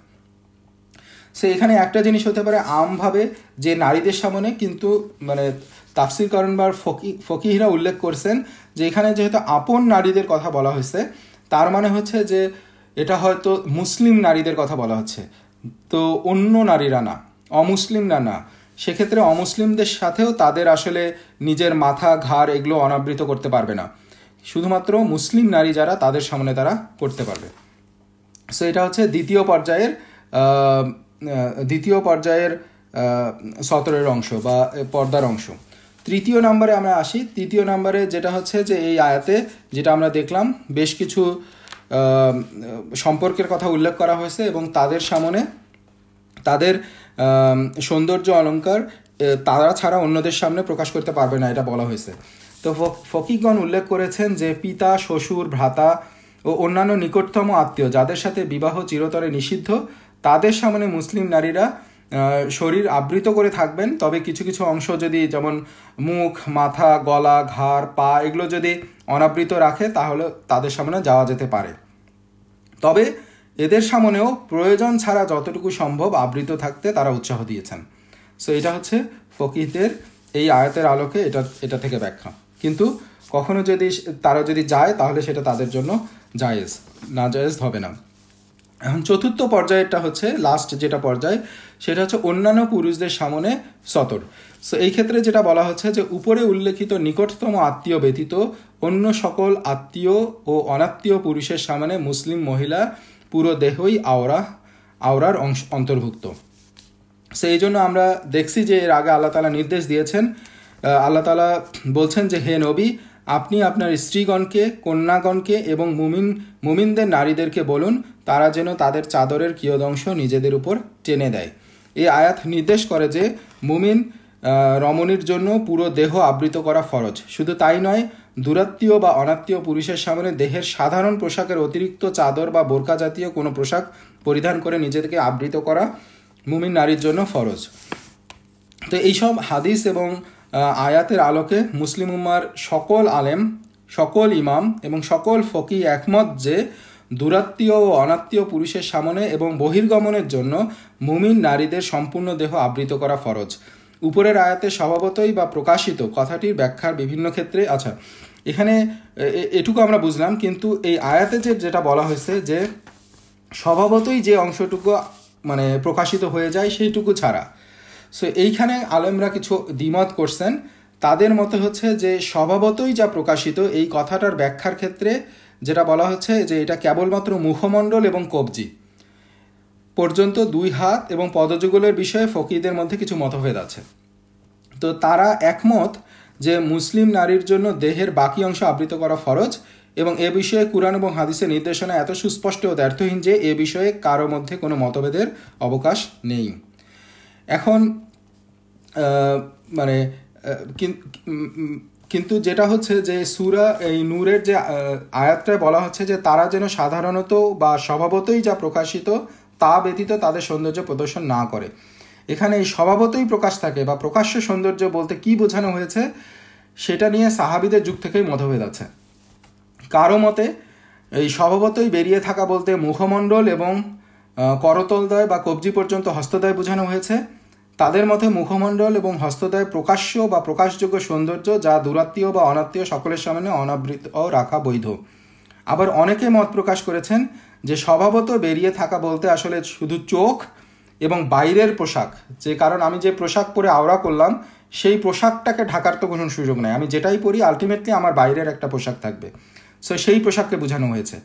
সে এখানে একটা জিনিস হতে পারে আমভাবে যে নারীদের সামনে, কিন্তু মানে তাফসিরকারণ বা ফকিহরা উল্লেখ করছেন যে এখানে যেহেতু আপন নারীদের কথা বলা হয়েছে, তার মানে হচ্ছে যে এটা হয়তো মুসলিম নারীদের কথা বলা হচ্ছে, তো অন্য নারীরা না, অমুসলিমরা না। সেক্ষেত্রে অমুসলিমদের সাথেও তাদের আসলে নিজের মাথা, ঘাড় এগুলো অনাবৃত করতে পারবে না, শুধুমাত্র মুসলিম নারী যারা তাদের সামনে তারা করতে পারবে। সো এটা হচ্ছে দ্বিতীয় পর্যায়ের সতরের অংশ বা পর্দার অংশ। তৃতীয় নম্বরে আমরা আসি। তৃতীয় নম্বরে যেটা হচ্ছে যে এই আয়াতে যেটা আমরা দেখলাম বেশ কিছু সম্পর্কের কথা উল্লেখ করা হয়েছে এবং তাদের সামনে তাদের সৌন্দর্য অলঙ্কার তারা ছাড়া অন্যদের সামনে প্রকাশ করতে পারবে না, এটা বলা হয়েছে। তো ফকিহগণ উল্লেখ করেছেন যে পিতা, শ্বশুর, ভ্রাতা ও অন্যান্য নিকটতম আত্মীয় যাদের সাথে বিবাহ চিরতরে নিষিদ্ধ, তাদের সামনে মুসলিম নারীরা শরীর আবৃত করে থাকবেন। তবে কিছু কিছু অংশ যদি, যেমন মুখ, মাথা, গলা, ঘাড়, পা এগুলো যদি অনাবৃত রাখে তাহলে তাদের সামনে যাওয়া যেতে পারে। তবে এদের সামনেও প্রয়োজন ছাড়া যতটুকু সম্ভব আবৃত থাকতে তারা উৎসাহ দিয়েছেন। সো এটা হচ্ছে ফকিহদের এই আয়াতের আলোকে এটা থেকে ব্যাখ্যা। কিন্তু কখনো যদি তারা যদি যায় তাহলে সেটা তাদের জন্য জায়েজ, না জায়েজ হবে না। এখন চতুর্থ পর্যায়টা হচ্ছে লাস্ট যেটা পর্যায়, সেটা হচ্ছে অন্যান্য পুরুষদের সামনে সতর। সো এই ক্ষেত্রে যেটা বলা হচ্ছে যে উপরে উল্লেখিত নিকটতম আত্মীয় ব্যতীত অন্য সকল আত্মীয় ও অনাত্মীয় পুরুষের সামনে মুসলিম মহিলা পুরো দেহই আওরার অন্তর্ভুক্ত। সো এই জন্য আমরা দেখছি যে এর আগে আল্লাহ তাআলা নির্দেশ দিয়েছেন। আল্লাহ তাআলা বলছেন যে হে নবী, আপনি আপনার স্ত্রীগণকে, কন্যাগণকে এবং মুমিনদের নারীদেরকে বলুন তারা যেন তাদের চাদরের কিয়দংশ নিজেদের উপর টেনে দেয় এই আয়াত নির্দেশ করে যে মুমিন রমণীর জন্য পুরো দেহ আবৃত করা ফরজ। শুধু তাই নয়, দূরাত্মীয় বা অনাত্মীয় পুরুষের সামনে দেহের সাধারণ পোশাকের অতিরিক্ত চাদর বা বোরকা জাতীয় কোনো পোশাক পরিধান করে নিজেদেরকে আবৃত করা মুমিন নারীর জন্য ফরজ। তো এইসব হাদিস এবং আয়াতের আলোকে মুসলিম উম্মার সকল আলেম, সকল ইমাম এবং সকল ফকি একমত যে দূরাত্মীয় ও অনাত্মীয় পুরুষের সামনে এবং বহির্গমনের জন্য মুমিন নারীদের সম্পূর্ণ দেহ আবৃত করা ফরজ। উপরের আয়াতে স্বভাবতই বা প্রকাশিত কথাটির ব্যাখ্যার বিভিন্ন ক্ষেত্রে আচ্ছা এখানে এটুকু আমরা বুঝলাম, কিন্তু এই আয়াতে যেটা বলা হয়েছে যে স্বভাবতই যে অংশটুকু মানে প্রকাশিত হয়ে যায় সেইটুকু ছাড়া, সো এইখানে আলেমরা কিছু দ্বিমত করছেন। তাদের মতে হচ্ছে যে স্বভাবতই যা প্রকাশিত এই কথাটার ব্যাখ্যার ক্ষেত্রে যেটা বলা হচ্ছে যে এটা কেবলমাত্র মুখমণ্ডল এবং কবজি পর্যন্ত 2 হাত এবং পদযুগলের বিষয়ে ফকিহদের মধ্যে কিছু মতভেদ আছে। তো তারা একমত যে মুসলিম নারীর জন্য দেহের বাকি অংশ আবৃত করা ফরজ, এবং এ বিষয়ে কুরআন এবং হাদিসের নির্দেশনা এত সুস্পষ্ট ও দ্ব্যর্থহীন যে এ বিষয়ে কারো মধ্যে কোনো মতভেদের অবকাশ নেই। এখন মানে কিন্তু যেটা হচ্ছে যে সূরা এই নূরের যে আয়াতটায় বলা হচ্ছে যে তারা যেন সাধারণত বা স্বভাবতই যা প্রকাশিত তা ব্যতীত তাদের সৌন্দর্য প্রদর্শন না করে। এখানে এই স্বভাবতই প্রকাশ থাকে বা প্রকাশ্য সৌন্দর্য বলতে কি বোঝানো হয়েছে সেটা নিয়ে সাহাবীদের যুগ থেকেই মতভেদ আছে। কারো মতে এই স্বভাবতই বেরিয়ে থাকা বলতে মুখমণ্ডল এবং করতলদয় বা কবজি পর্যন্ত হস্তদয় বোঝানো হয়েছে। তাদের মতে মুখমণ্ডল এবং হস্তদয় প্রকাশ্য বা প্রকাশযোগ্য সৌন্দর্য যা দূরাত্মীয় বা অনাত্মীয় সকলের সামনে অনাবৃত রাখা বৈধ। আবার অনেকে মত প্রকাশ করেছেন যে স্বভাবত বেরিয়ে থাকা বলতে আসলে শুধু চোখ এবং বাইরের পোশাক, যে কারণ আমি যে পোশাক পরে আওড়া করলাম সেই পোশাকটাকে ঢাকার তো কোনো সুযোগ নেই, আমি যেটাই পরি আলটিমেটলি আমার বাইরের একটা পোশাক থাকবে, সো সেই পোশাককে বোঝানো হয়েছে।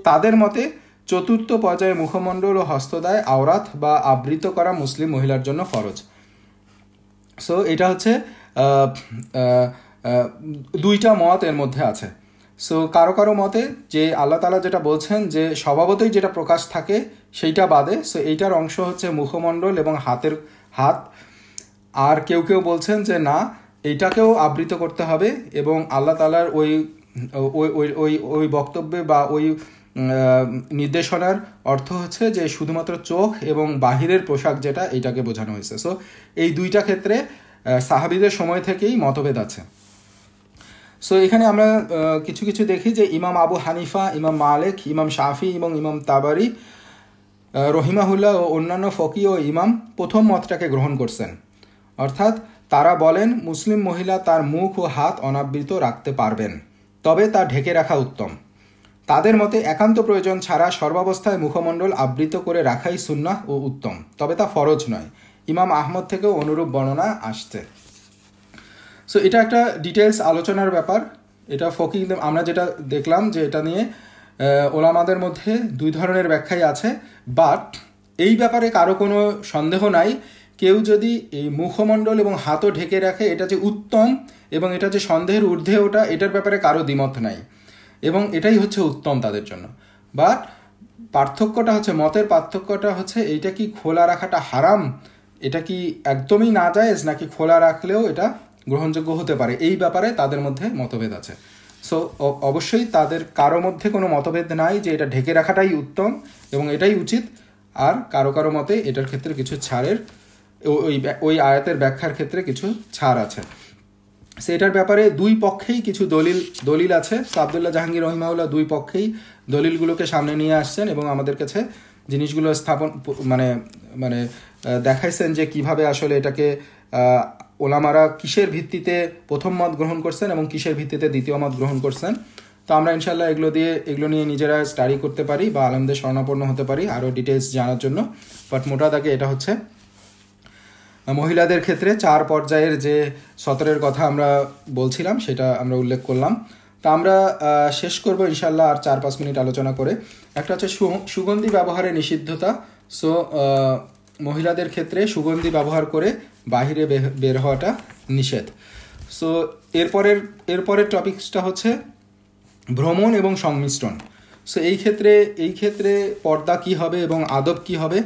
তাদের মতে চতুর্থ পর্যায়ে মুখমণ্ডল ও হস্তদায় আওরাত বা আবৃত করা মুসলিম মহিলার জন্য ফরজ। সো এটা হচ্ছে দুইটা মত এর মধ্যে আছে। সো কারো কারো মতে যে আল্লাহ তাআলা যেটা বলছেন যে স্বভাবতই যেটা প্রকাশ থাকে সেইটা বাদে, সো এইটার অংশ হচ্ছে মুখমণ্ডল এবং হাত। আর কেউ কেউ বলছেন যে না, এইটাকেও আবৃত করতে হবে, এবং আল্লাহ তাআলার ওই ওই ওই ওই বক্তব্যে বা ওই নির্দেশনার অর্থ হচ্ছে যে শুধুমাত্র চোখ এবং বাহিরের পোশাক যেটা এইটাকে বোঝানো হয়েছে। সো এই দুইটা ক্ষেত্রে সাহাবীদের সময় থেকেই মতভেদ আছে। সো এখানে আমরা কিছু কিছু দেখি যে ইমাম আবু হানিফা, ইমাম মালিক, ইমাম শাফি এবং ইমাম তাবারি রহিমাহুল্লাহ ও অন্যান্য ফকি ও ইমাম প্রথম মতটাকে গ্রহণ করছেন, অর্থাৎ তারা বলেন মুসলিম মহিলা তার মুখ ও হাত অনাবৃত রাখতে পারবেন, তবে তা ঢেকে রাখা উত্তম। তাদের মতে একান্ত প্রয়োজন ছাড়া সর্বাবস্থায় মুখমণ্ডল আবৃত করে রাখাই সুন্নাহ ও উত্তম, তবে তা ফরজ নয়। ইমাম আহমদ থেকেও অনুরূপ বর্ণনা আসছে। সো এটা একটা ডিটেলস আলোচনার ব্যাপার। এটা ফকি আমরা যেটা দেখলাম যে এটা নিয়ে ওলামাদের মধ্যে 2 ধরনের ব্যাখ্যাই আছে, বাট এই ব্যাপারে কারো কোনো সন্দেহ নাই। কেউ যদি এই মুখমণ্ডল এবং হাতও ঢেকে রাখে এটা যে উত্তম এবং এটা যে সন্দেহের ঊর্ধ্বে ওটা, এটার ব্যাপারে কারো দ্বিমত নাই, এবং এটাই হচ্ছে উত্তম তাদের জন্য। বাট পার্থক্যটা হচ্ছে, মতের পার্থক্যটা হচ্ছে এইটা কি খোলা রাখাটা হারাম, এটা কি একদমই না জায়েজ, নাকি খোলা রাখলেও এটা গ্রহণযোগ্য হতে পারে, এই ব্যাপারে তাদের মধ্যে মতভেদ আছে। সো অবশ্যই তাদের কারো মধ্যে কোনো মতভেদ নাই যে এটা ঢেকে রাখাটাই উত্তম এবং এটাই উচিত, আর কারো কারো মতে এটার ক্ষেত্রে কিছু ছাড়ের ওই আয়াতের ব্যাখ্যার ক্ষেত্রে কিছু ছাড় আছে। সেটার ব্যাপারে 2 পক্ষেই কিছু দলিল আছে। আব্দুল্লাহ জাহাঙ্গীর রহিমাহুল্লাহ 2 পক্ষেই দলিলগুলোকে সামনে নিয়ে আসছেন এবং আমাদের কাছে জিনিসগুলো স্থাপন মানে দেখাইছেন যে কিভাবে আসলে এটাকে ওলামারা কিসের ভিত্তিতে প্রথম মত গ্রহণ করছেন এবং কিসের ভিত্তিতে দ্বিতীয় মত গ্রহণ করছেন। তো আমরা ইনশাল্লাহ এগুলো নিয়ে নিজেরা স্টাডি করতে পারি বা আলেমদের শরণাপন্ন হতে পারি আরও ডিটেলস জানার জন্য। বাট মোটা দাগে এটা হচ্ছে মহিলাদের ক্ষেত্রে 4 পর্যায়ের যে সতরের কথা আমরা বলছিলাম সেটা আমরা উল্লেখ করলাম। তা আমরা শেষ করব ইনশাল্লাহ আর 4-5 মিনিট আলোচনা করে। একটা হচ্ছে সুগন্ধি ব্যবহারের নিষিদ্ধতা। সো মহিলাদের ক্ষেত্রে সুগন্ধি ব্যবহার করে বাহিরে বের হওয়াটা নিষেধ। সো এরপরের টপিকসটা হচ্ছে ভ্রমণ এবং সংমিশ্রণ। সো এই ক্ষেত্রে পর্দা কি হবে এবং আদব কি হবে।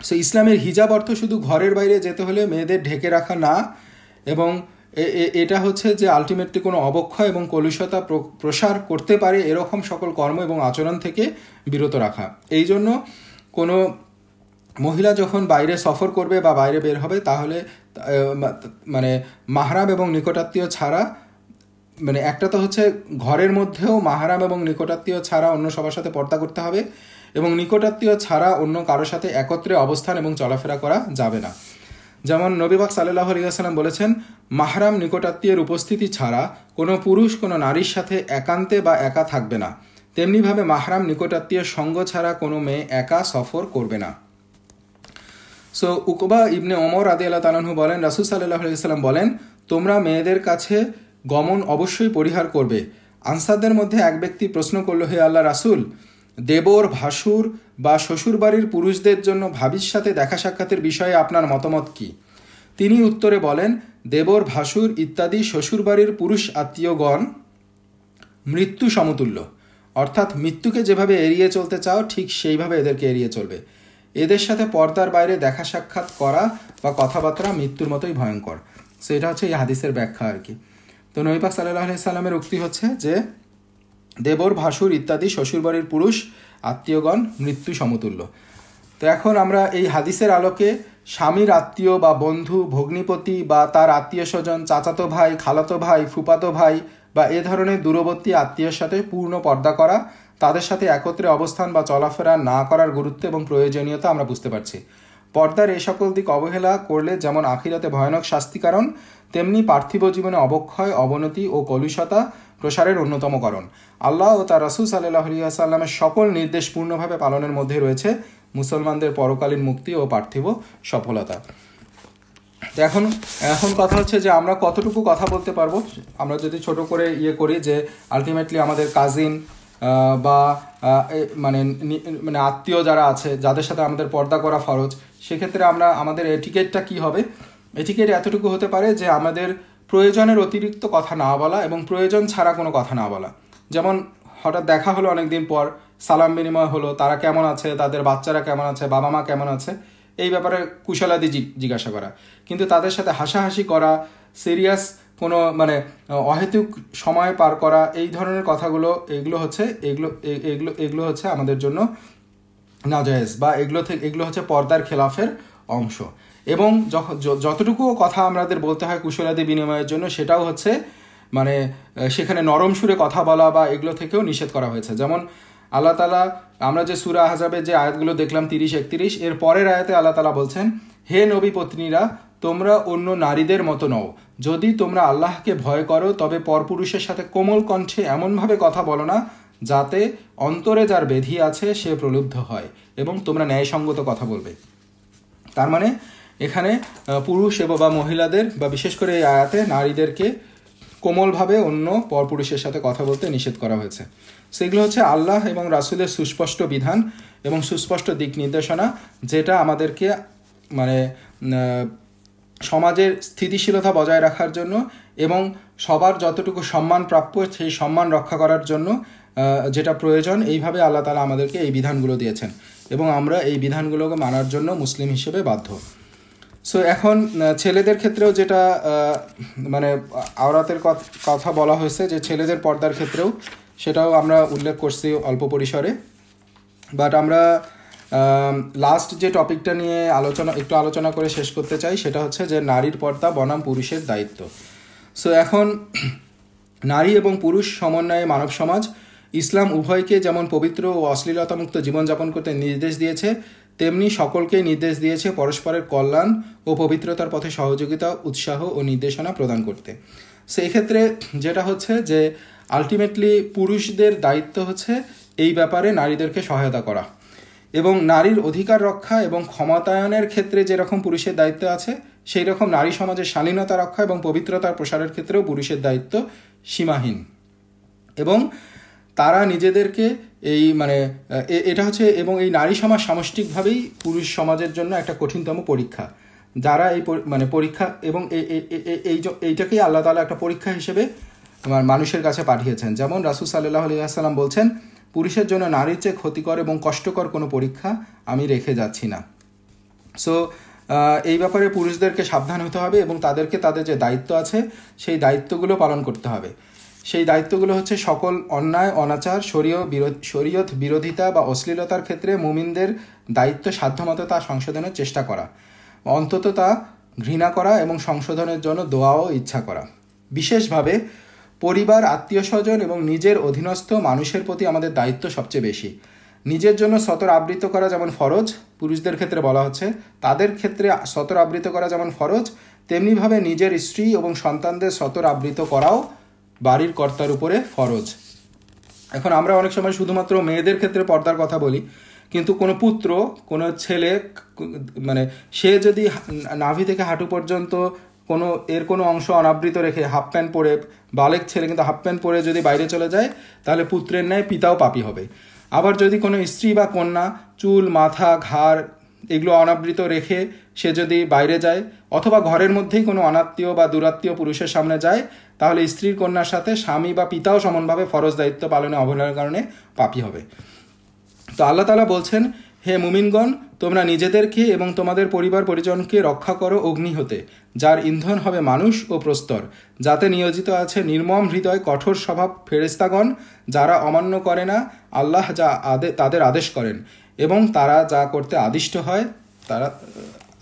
সো ইসলামের হিজাব অর্থ শুধু ঘরের বাইরে যেতে হলে মেয়েদের ঢেকে রাখা না, এবং এটা হচ্ছে যে আলটিমেটলি কোনো অবক্ষয় এবং কলুষতা প্রসার করতে পারে এরকম সকল কর্ম এবং আচরণ থেকে বিরত রাখা। এই জন্য কোনো মহিলা যখন বাইরে সফর করবে বা বাইরে বের হবে তাহলে মানে মাহরাম এবং নিকটাত্মীয় ছাড়া, মানে একটা তো হচ্ছে ঘরের মধ্যেও মাহরাম এবং নিকটাত্মীয় ছাড়া অন্য সবার সাথে পর্দা করতে হবে, এবং নিকটাত্মীয় ছাড়া অন্য কারোর সাথে একত্রে অবস্থান এবং চলাফেরা করা যাবে না। যেমন নবী পাক সাল্লাল্লাহু আলাইহি ওয়াসাল্লাম বলেছেন, মাহরাম নিকটাত্মীয়ের উপস্থিতি ছাড়া কোনো পুরুষ কোনো নারীর সাথে একান্তে বা একা থাকবে না, তেমনিভাবে মাহরাম নিকটাত্মীয় সঙ্গ ছাড়া কোনো মেয়ে একা সফর করবে না। সো উকবা ইবনে ওমর রাদিয়াল্লাহু তাআলা আনহু বলেন, রাসূল সাল্লাল্লাহু আলাইহি ওয়াসাল্লাম বলেন, তোমরা মেয়েদের কাছে গমন অবশ্যই পরিহার করবে। আনসারদের মধ্যে এক ব্যক্তি প্রশ্ন করল, হে আল্লাহ রাসূল, দেবর, ভাসুর বা শ্বশুরবাড়ির পুরুষদের জন্য ভাবির সাথে দেখা সাক্ষাতের বিষয়ে আপনার মতামত কি? তিনি উত্তরে বলেন, দেবর, ভাসুর ইত্যাদি শ্বশুরবাড়ির পুরুষ আত্মীয়গণ মৃত্যু সমতুল্য, অর্থাৎ মৃত্যুকে যেভাবে এড়িয়ে চলতে চাও ঠিক সেইভাবে এদেরকে এড়িয়ে চলবে। এদের সাথে পর্দার বাইরে দেখা সাক্ষাৎ করা বা কথাবার্তা মৃত্যুর মতোই ভয়ঙ্কর। সো এটা হচ্ছে এই হাদিসের ব্যাখ্যা আর কি। তো নবী পাক সাল্লাল্লাহু আলাইহি সাল্লামের উক্তি হচ্ছে যে দেবর, ভাসুর ইত্যাদি শ্বশুরবাড়ির পুরুষ আত্মীয়গণ মৃত্যু সমতুল্য। তো এখন আমরা এই হাদিসের আলোকে স্বামীর আত্মীয় বা বন্ধু, ভগ্নিপতি বা তার আত্মীয় স্বজন, চাচাতো ভাই, খালাতো ভাই, ফুপাতো ভাই বা এ ধরনের দূরবর্তী আত্মীয়ের সাথে পূর্ণ পর্দা করা, তাদের সাথে একত্রে অবস্থান বা চলাফেরা না করার গুরুত্ব এবং প্রয়োজনীয়তা আমরা বুঝতে পারছি। পর্দার এই সকল দিক অবহেলা করলে যেমন আখিরাতে ভয়ানক শাস্তি কারণ, তেমনি পার্থিব জীবনে অবক্ষয়, অবনতি ও কলুষতা প্রসারের অন্যতম কারণ। আল্লাহ ও তার রাসূল সাল্লাল্লাহু আলাইহি ওয়াসাল্লামের সকল নির্দেশ পূর্ণভাবে পালনের মধ্যে রয়েছে মুসলমানদের পরকালীন মুক্তি ও পার্থিব সফলতা। তো এখন কথা হচ্ছে যে আমরা কতটুকু কথা বলতে পারবো। আমরা যদি ছোট করে করি যে আলটিমেটলি আমাদের কাজিন বা মানে আত্মীয় যারা আছে, যাদের সাথে আমাদের পর্দা করা ফরজ, সেক্ষেত্রে আমাদের এটিকেটটা কি হবে? এটিকেট এতটুকু হতে পারে যে আমাদের প্রয়োজনের অতিরিক্ত কথা না বলা এবং প্রয়োজন ছাড়া কোনো কথা না বলা। যেমন হঠাৎ দেখা হলো অনেকদিন পর, সালাম বিনিময় হলো, তারা কেমন আছে, তাদের বাচ্চারা কেমন আছে, বাবা মা কেমন আছে, এই ব্যাপারে কুশলাদি জিজ্ঞাসা করা। কিন্তু তাদের সাথে হাসাহাসি করা, সিরিয়াস কোনো অহেতুক সময় পার করা, এই ধরনের কথাগুলো এগুলো হচ্ছে আমাদের জন্য নাজায়েজ, বা এগুলো হচ্ছে পর্দার খেলাফের অংশ। এবং যতটুকু কথা আমাদের বলতে হয় কুশলাদি বিনিময়ের জন্য, সেটাও হচ্ছে সেখানে নরম সুরে কথা বলা বা এগুলো থেকেও নিষেধ করা হয়েছে। যেমন আল্লাহ তাআলা, আমরা যে সূরা আহজাবের যে আয়াতগুলো দেখলাম 30-31, এর পরের আয়াতে আল্লাহ তাআলা বলছেন, হে নবী পত্নীরা, তোমরা অন্য নারীদের মতো নও। যদি তোমরা আল্লাহকে ভয় করো তবে পরপুরুষের সাথে কোমল কণ্ঠে এমনভাবে কথা বলো না যাতে অন্তরে যার বেধি আছে সে প্রলুব্ধ হয়, এবং তোমরা ন্যায়সঙ্গত কথা বলবে। তার মানে এখানে পুরুষ বা মহিলাদের, বা বিশেষ করে এই আয়াতে নারীদেরকে কোমলভাবে অন্য পরপুরুষের সাথে কথা বলতে নিষেধ করা হয়েছে। সেগুলো হচ্ছে আল্লাহ এবং রাসূলের সুস্পষ্ট বিধান এবং সুস্পষ্ট দিক নির্দেশনা, যেটা আমাদেরকে সমাজের স্থিতিশীলতা বজায় রাখার জন্য এবং সবার যতটুকু সম্মান প্রাপ্য সেই সম্মান রক্ষা করার জন্য যেটা প্রয়োজন, এইভাবে আল্লাহ তাআলা আমাদেরকে এই বিধানগুলো দিয়েছেন এবং আমরা এই বিধানগুলোকে মানার জন্য মুসলিম হিসেবে বাধ্য। সো এখন ছেলেদের ক্ষেত্রেও যেটা আওরাতের কথা বলা হয়েছে, যে ছেলেদের পর্দার ক্ষেত্রেও সেটাও আমরা উল্লেখ করছি অল্প পরিসরে। বাট আমরা লাস্ট যে টপিকটা নিয়ে আলোচনা করে শেষ করতে চাই, সেটা হচ্ছে যে নারীর পর্দা বনাম পুরুষের দায়িত্ব। সো এখন নারী এবং পুরুষ সমন্বয়ে মানব সমাজ ইসলাম উভয়কে যেমন পবিত্র ও অশ্লীলতামুক্ত জীবনযাপন করতে নির্দেশ দিয়েছে, তেমনি সকলকেই নির্দেশ দিয়েছে পরস্পরের কল্যাণ ও পবিত্রতার পথে সহযোগিতা, উৎসাহ ও নির্দেশনা প্রদান করতে। সেই ক্ষেত্রে যেটা হচ্ছে যে আলটিমেটলি পুরুষদের দায়িত্ব হচ্ছে এই ব্যাপারে নারীদেরকে সহায়তা করা, এবং নারীর অধিকার রক্ষা এবং ক্ষমতায়নের ক্ষেত্রে যেরকম পুরুষের দায়িত্ব আছে, সেই রকম নারী সমাজের শালীনতা রক্ষা এবং পবিত্রতার প্রসারের ক্ষেত্রেও পুরুষের দায়িত্ব সীমাহীন। এবং তারা নিজেদেরকে এটা হচ্ছে, এবং এই নারী সমাজ সামষ্টিকভাবেই পুরুষ সমাজের জন্য একটা কঠিনতম পরীক্ষা, যারা এই পরীক্ষা এবং এইটাকেই আল্লাহ তাআলা একটা পরীক্ষা হিসেবে মানুষের কাছে পাঠিয়েছেন। যেমন রাসূল সাল্লাল্লাহু আলাইহি ওয়াসাল্লাম বলছেন, পুরুষের জন্য নারীর চেয়ে ক্ষতিকর এবং কষ্টকর কোনো পরীক্ষা আমি রেখে যাচ্ছি না। সো এই ব্যাপারে পুরুষদেরকে সাবধান হতে হবে এবং তাদেরকে তাদের যে দায়িত্ব আছে সেই দায়িত্বগুলো পালন করতে হবে। সেই দায়িত্বগুলো হচ্ছে সকল অন্যায়, অনাচার, শরীয়ত বিরোধিতা বা অশ্লীলতার ক্ষেত্রে মুমিনদের দায়িত্ব সাধ্যমতো তা সংশোধনের চেষ্টা করা, অন্তত তা ঘৃণা করা এবং সংশোধনের জন্য দোয়া ও ইচ্ছা করা। বিশেষভাবে পরিবার, আত্মীয় স্বজন এবং নিজের অধীনস্থ মানুষের প্রতি আমাদের দায়িত্ব সবচেয়ে বেশি। নিজের জন্য সতর আবৃত করা যেমন ফরজ, পুরুষদের ক্ষেত্রে বলা হচ্ছে তাদের ক্ষেত্রে সতর আবৃত করা যেমন ফরজ, তেমনিভাবে নিজের স্ত্রী এবং সন্তানদের সতর আবৃত করাও বাড়ির কর্তার উপরে ফরজ। এখন আমরা অনেক সময় শুধুমাত্র মেয়েদের ক্ষেত্রে পর্দার কথা বলি, কিন্তু কোনো পুত্র, কোনো ছেলে, মানে সে যদি নাভি থেকে হাঁটু পর্যন্ত কোনো অংশ অনাবৃত রেখে হাফ প্যান্ট পরে, বালেক ছেলে কিন্তু হাফ প্যান্ট পরে যদি বাইরে চলে যায়, তাহলে পুত্রের ন্যায় পিতাও পাপী হবে। আবার যদি কোনো স্ত্রী বা কন্যা চুল, মাথা, ঘাড় এগুলো অনাবৃত রেখে সে যদি বাইরে যায়, অথবা ঘরের মধ্যেই কোনো অনাত্মীয় বা দূরাত্মীয় পুরুষের সামনে যায়, তাহলে স্ত্রীর কন্যার সাথে স্বামী বা পিতাও সমানভাবে ফরজ দায়িত্ব পালনে অবহেলার কারণে পাপী হবে। তো আল্লাহ তাআলা বলছেন, হে মুমিনগণ, তোমরা নিজেদেরকে এবং তোমাদের পরিবার পরিজনকে রক্ষা করো অগ্নি হতে, যার ইন্ধন হবে মানুষ ও প্রস্তর, যাতে নিয়োজিত আছে নির্মম হৃদয় কঠোর স্বভাব ফেরেশতাগণ, যারা অমান্য করে না আল্লাহ যা তাদের আদেশ করেন, এবং তারা যা করতে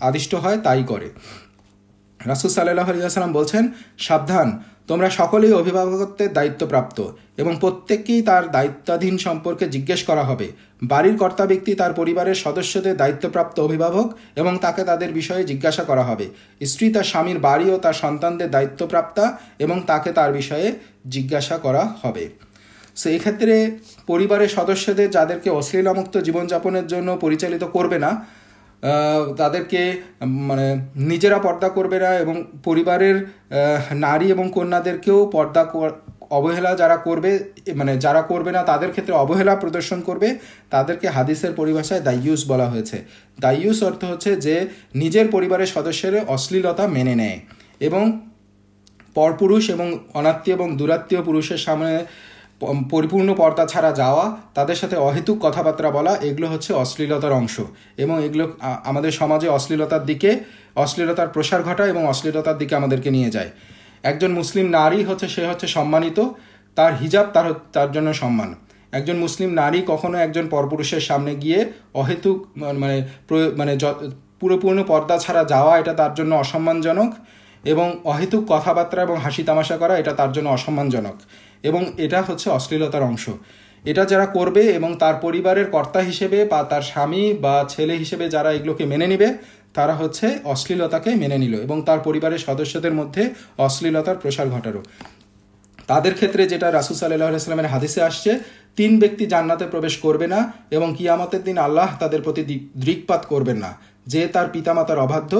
আদিষ্ট হয় তাই করে। রাসূল সাল্লাল্লাহু আলাইহি ওয়াসাল্লাম বলছেন, সাবধান, তোমরা সকলেই অভিভাবকত্বের দায়িত্বপ্রাপ্ত এবং প্রত্যেককেই তার দায়িত্বাধীন সম্পর্কে জিজ্ঞেস করা হবে। বাড়ির কর্তা ব্যক্তি তার পরিবারের সদস্যদের দায়িত্বপ্রাপ্ত অভিভাবক এবং তাকে তাদের বিষয়ে জিজ্ঞাসা করা হবে। স্ত্রী তার স্বামীর বাড়ি ও তার সন্তানদের দায়িত্বপ্রাপ্তা এবং তাকে তার বিষয়ে জিজ্ঞাসা করা হবে। সো এক্ষেত্রে পরিবারের সদস্যদের যাদেরকে অশ্লীলমুক্ত জীবনযাপনের জন্য পরিচালিত করবে না, তাদেরকে মানে নিজেরা পর্দা করবে না, এবং পরিবারের নারী এবং কন্যাদেরকেও পর্দা অবহেলা যারা করবে না তাদের ক্ষেত্রে অবহেলা প্রদর্শন করবে, তাদেরকে হাদিসের পরিভাষায় দাইয়ুস বলা হয়েছে। দাইয়ুস অর্থ হচ্ছে যে নিজের পরিবারের সদস্যের অশ্লীলতা মেনে নেয় এবং পরপুরুষ এবং অনাত্মীয় এবং দূরাত্মীয় পুরুষের সামনে পরিপূর্ণ পর্দা ছাড়া যাওয়া, তাদের সাথে অহেতুক কথাবার্তা বলা, এগুলো হচ্ছে অশ্লীলতার অংশ এবং এগুলো আমাদের সমাজে অশ্লীলতার প্রসার ঘটায় এবং অশ্লীলতার দিকে আমাদেরকে নিয়ে যায়। একজন মুসলিম নারী সে হচ্ছে সম্মানিত, তার হিজাব তার জন্য সম্মান। একজন মুসলিম নারী কখনো একজন পরপুরুষের সামনে গিয়ে অহেতুক পুরোপূর্ণ পর্দা ছাড়া যাওয়া, এটা তার জন্য অসম্মানজনক, এবং অহেতুক কথাবার্তা এবং হাসি তামাশা করা, এটা তার জন্য অসম্মানজনক এবং এটা হচ্ছে অশ্লীলতার অংশ। এটা যারা করবে এবং তার পরিবারের কর্তা হিসেবে বা তার স্বামী বা ছেলে হিসেবে যারা এগুলোকে মেনে নিবে, তারা হচ্ছে অশ্লীলতাকে মেনে নিল এবং তার পরিবারের সদস্যদের মধ্যে অশ্লীলতার প্রসার ঘটালো। তাদের ক্ষেত্রে যেটা রাসূল সাল্লাল্লাহু আলাইহি ওয়াসাল্লামের হাদিসে আসছে, 3 ব্যক্তি জান্নাতে প্রবেশ করবে না এবং কিয়ামতের দিন আল্লাহ তাদের প্রতি দৃকপাত করবেন না, যে তার পিতামাতার অবাধ্য,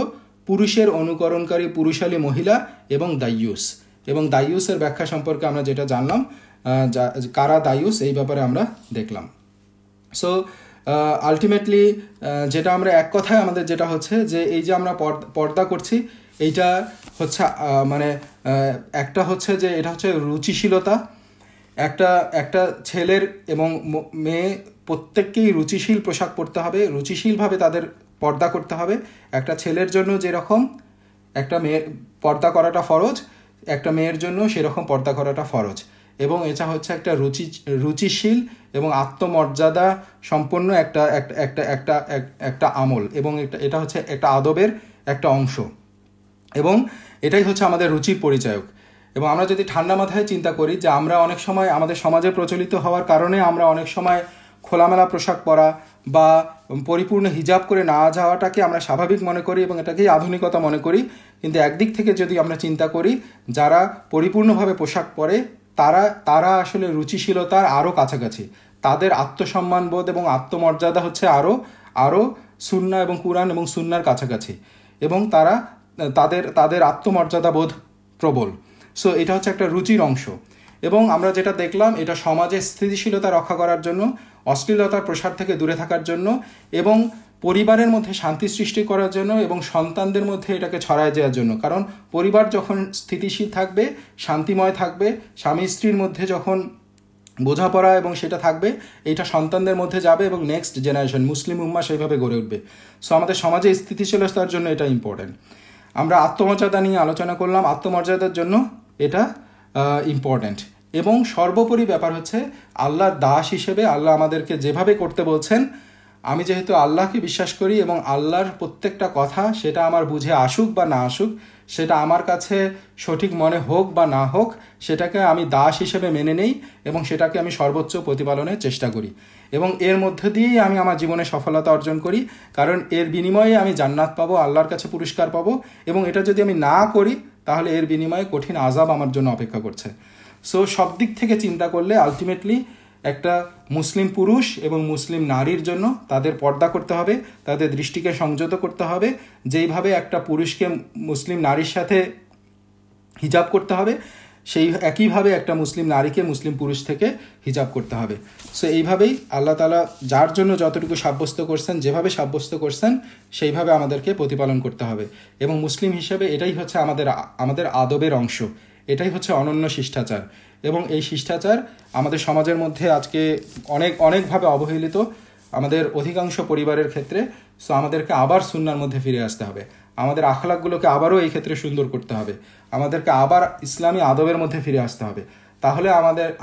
পুরুষের অনুকরণকারী পুরুষালী মহিলা এবং দাইয়ুস। এবং দাইয়ুসের ব্যাখ্যা সম্পর্কে আমরা যেটা জানলাম, কারা দাইয়ুস, এই ব্যাপারে আমরা দেখলাম। সো আলটিমেটলি যেটা আমরা এক কথায় আমাদের যেটা হচ্ছে যে এই যে আমরা পর্দা করছি, এইটা হচ্ছে একটা হচ্ছে যে এটা হচ্ছে রুচিশীলতা। একটা ছেলের এবং মেয়ে প্রত্যেককেই রুচিশীল পোশাক পরতে হবে, রুচিশীলভাবে তাদের পর্দা করতে হবে। একটা ছেলের জন্য যেরকম একটা মেয়ের পর্দা করাটা ফরজ, একটা মেয়ের জন্য সেরকম পর্দা করাটা ফরজ, এবং এটা হচ্ছে একটা রুচিশীল এবং আত্মমর্যাদা সম্পন্ন একটা আমল, এবং এটা হচ্ছে একটা আদবের একটা অংশ, এবং এটাই হচ্ছে আমাদের রুচির পরিচায়ক। এবং আমরা যদি ঠান্ডা মাথায় চিন্তা করি যে আমরা অনেক সময় আমাদের সমাজে প্রচলিত হওয়ার কারণে আমরা অনেক সময় খোলামেলা পোশাক পরা বা পরিপূর্ণ হিজাব করে না যাওয়াটাকে আমরা স্বাভাবিক মনে করি এবং এটাকেই আধুনিকতা মনে করি, কিন্তু একদিক থেকে যদি আমরা চিন্তা করি, যারা পরিপূর্ণভাবে পোশাক পরে তারা আসলে রুচিশীলতার আরও কাছাকাছি। তাদের আত্মসম্মানবোধ এবং আত্মমর্যাদা হচ্ছে আরও সুন্নাহ এবং কুরআন এবং সুন্নাহর কাছাকাছি, এবং তাদের আত্মমর্যাদা বোধ প্রবল। সো এটা হচ্ছে একটা রুচির অংশ। এবং আমরা যেটা দেখলাম, এটা সমাজের স্থিতিশীলতা রক্ষা করার জন্য, অশ্লীলতার প্রসার থেকে দূরে থাকার জন্য, এবং পরিবারের মধ্যে শান্তি সৃষ্টি করার জন্য, এবং সন্তানদের মধ্যে এটাকে ছড়ায় দেওয়ার জন্য। কারণ পরিবার যখন স্থিতিশীল থাকবে, শান্তিময় থাকবে, স্বামী স্ত্রীর মধ্যে যখন বোঝাপড়া এবং সেটা থাকবে, এইটা সন্তানদের মধ্যে যাবে এবং নেক্সট জেনারেশন মুসলিম উম্মাহ সেইভাবে গড়ে উঠবে। সো আমাদের সমাজে স্থিতিশীলতার জন্য এটা ইম্পর্টেন্ট। আমরা আত্মমর্যাদা নিয়ে আলোচনা করলাম, আত্মমর্যাদার জন্য এটা ইম্পর্ট্যান্ট। এবং সর্বোপরি ব্যাপার হচ্ছে আল্লাহর দাস হিসেবে আল্লাহ আমাদেরকে যেভাবে করতে বলছেন, আমি যেহেতু আল্লাহকে বিশ্বাস করি এবং আল্লাহর প্রত্যেকটা কথা সেটা আমার বুঝে আসুক বা না আসুক, সেটা আমার কাছে সঠিক মনে হোক বা না হোক, সেটাকে আমি দাস হিসেবে মেনে নেই এবং সেটাকে আমি সর্বোচ্চ প্রতিপালনের চেষ্টা করি এবং এর মধ্য দিয়েই আমি আমার জীবনে সফলতা অর্জন করি। কারণ এর বিনিময়ে আমি জান্নাত পাবো, আল্লাহর কাছে পুরস্কার পাবো, এবং এটা যদি আমি না করি তাহলে এর বিনিময়ে কঠিন আযাব আমার জন্য অপেক্ষা করছে। সো সব দিক থেকে চিন্তা করলে আলটিমেটলি একটা মুসলিম পুরুষ এবং মুসলিম নারীর জন্য তাদের পর্দা করতে হবে, তাদের দৃষ্টিকে সংযত করতে হবে। যেইভাবে একটা পুরুষকে মুসলিম নারীর সাথে হিজাব করতে হবে, সেই একইভাবে একটা মুসলিম নারীকে মুসলিম পুরুষ থেকে হিজাব করতে হবে। সো এইভাবেই আল্লাহ তাআলা যার জন্য যতটুকু সাব্যস্ত করছেন, যেভাবে সাব্যস্ত করছেন, সেইভাবে আমাদেরকে প্রতিপালন করতে হবে। এবং মুসলিম হিসেবে এটাই হচ্ছে আমাদের আদবের অংশ, এটাই হচ্ছে অনন্য শিষ্টাচার। এবং এই শিষ্টাচার আমাদের সমাজের মধ্যে আজকে অনেকভাবে অবহেলিত আমাদের অধিকাংশ পরিবারের ক্ষেত্রে। সো আমাদেরকে আবার সুন্নাহর মধ্যে ফিরে আসতে হবে, আমাদের আখলাকগুলোকে আবারও এই ক্ষেত্রে সুন্দর করতে হবে, আমাদেরকে আবার ইসলামী আদবের মধ্যে ফিরে আসতে হবে। তাহলে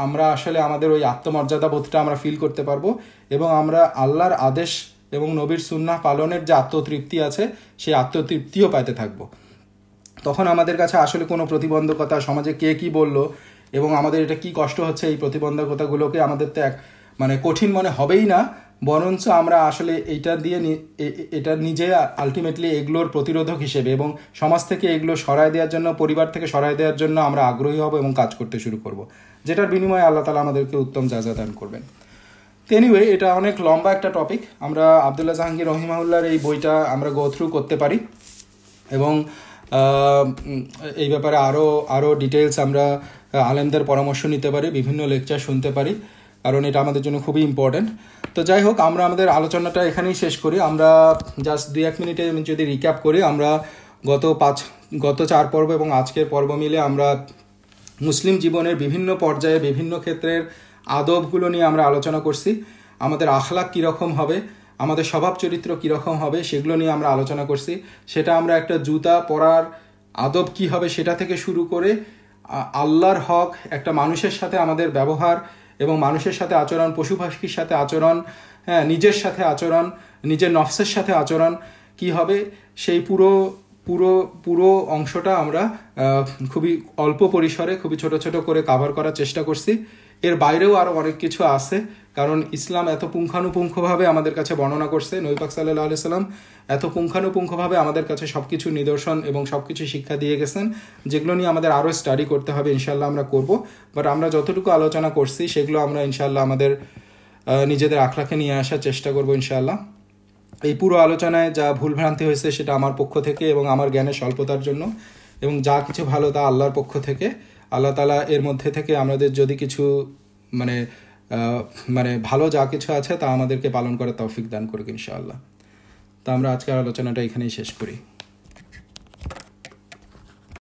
আমরা আসলে আমাদের ওই আত্মমর্যাদা বোধটা আমরা ফিল করতে পারবো এবং আমরা আল্লাহর আদেশ এবং নবীর সুন্নাহ পালনের যে আত্মতৃপ্তি আছে, সেই আত্মতৃপ্তিও পাইতে থাকবো। তখন আমাদের কাছে আসলে কোনো প্রতিবন্ধকতা, সমাজে কে কি বললো এবং আমাদের এটা কি কষ্ট হচ্ছে, এই প্রতিবন্ধকতাগুলোকে আমাদের তো কঠিন মনে হবেই না, বরঞ্চ আমরা আসলে এটা নিজে আলটিমেটলি এগুলোর প্রতিরোধক হিসেবে এবং সমাজ থেকে এগুলো সরায় দেওয়ার জন্য, পরিবার থেকে সরায় দেওয়ার জন্য আমরা আগ্রহী হব এবং কাজ করতে শুরু করব, যেটার বিনিময়ে আল্লাহ তাআলা আমাদেরকে উত্তম জাযা দান করবেন। এনিওয়ে, এটা অনেক লম্বা একটা টপিক। আমরা আব্দুল্লাহ জাহাঙ্গীর রহিমাহুল্লাহর এই বইটা আমরা গো থ্রু করতে পারি এবং এই ব্যাপারে আরও ডিটেলস আমরা আলেমদের পরামর্শ নিতে পারি, বিভিন্ন লেকচার শুনতে পারি, কারণ এটা আমাদের জন্য খুবই ইম্পর্ট্যান্ট। তো যাই হোক, আমরা আমাদের আলোচনাটা এখানেই শেষ করি। আমরা জাস্ট 2-1 মিনিটে যদি রিক্যাপ করি, আমরা গত 4 পর্ব এবং আজকের পর্ব মিলে আমরা মুসলিম জীবনের বিভিন্ন পর্যায়ে বিভিন্ন ক্ষেত্রের আদবগুলো নিয়ে আমরা আলোচনা করছি। আমাদের আখলাক কীরকম হবে, আমাদের স্বভাব চরিত্র কীরকম হবে, সেগুলো নিয়ে আমরা আলোচনা করছি। সেটা আমরা একটা জুতা পরার আদব কী হবে সেটা থেকে শুরু করে আল্লাহর হক, একটা মানুষের সাথে আমাদের ব্যবহার এবং মানুষের সাথে আচরণ, পশু পাখির সাথে আচরণ, নিজের সাথে আচরণ, নিজের নফসের সাথে আচরণ কি হবে, সেই পুরো অংশটা আমরা খুবই অল্প পরিসরে, খুবই ছোট ছোট করে কাভার করার চেষ্টা করছি। এর বাইরেও আরও অনেক কিছু আছে, কারণ ইসলাম এত পুঙ্খানুপুঙ্খভাবে আমাদের কাছে বর্ণনা করছে, নবী পাক সাল্লাল্লাহু আলাইহি সাল্লাম এত পুঙ্খানুপুঙ্খভাবে আমাদের কাছে সব কিছু নিদর্শন এবং সব কিছু শিক্ষা দিয়ে গেছেন, যেগুলো নিয়ে আমাদের আরও স্টাডি করতে হবে। ইনশাল্লাহ আমরা করব, বাট আমরা যতটুকু আলোচনা করছি সেগুলো আমরা ইনশাল্লাহ আমাদের নিজেদের আখলাকে নিয়ে আসার চেষ্টা করব ইনশাল্লাহ। এই পুরো আলোচনায় যা ভুলভ্রান্তি হয়েছে সেটা আমার পক্ষ থেকে এবং আমার জ্ঞানের স্বল্পতার জন্য, এবং যা কিছু ভালো তা আল্লাহর পক্ষ থেকে। আল্লাহ তাআলা এর মধ্যে থেকে আমাদের যদি কিছু ভালো যা কিছু আছে তা আমাদেরকে পালন করার তৌফিক দান করুক ইনশাআল্লাহ। তা আমরা আজকের আলোচনাটা এখানেই শেষ করি।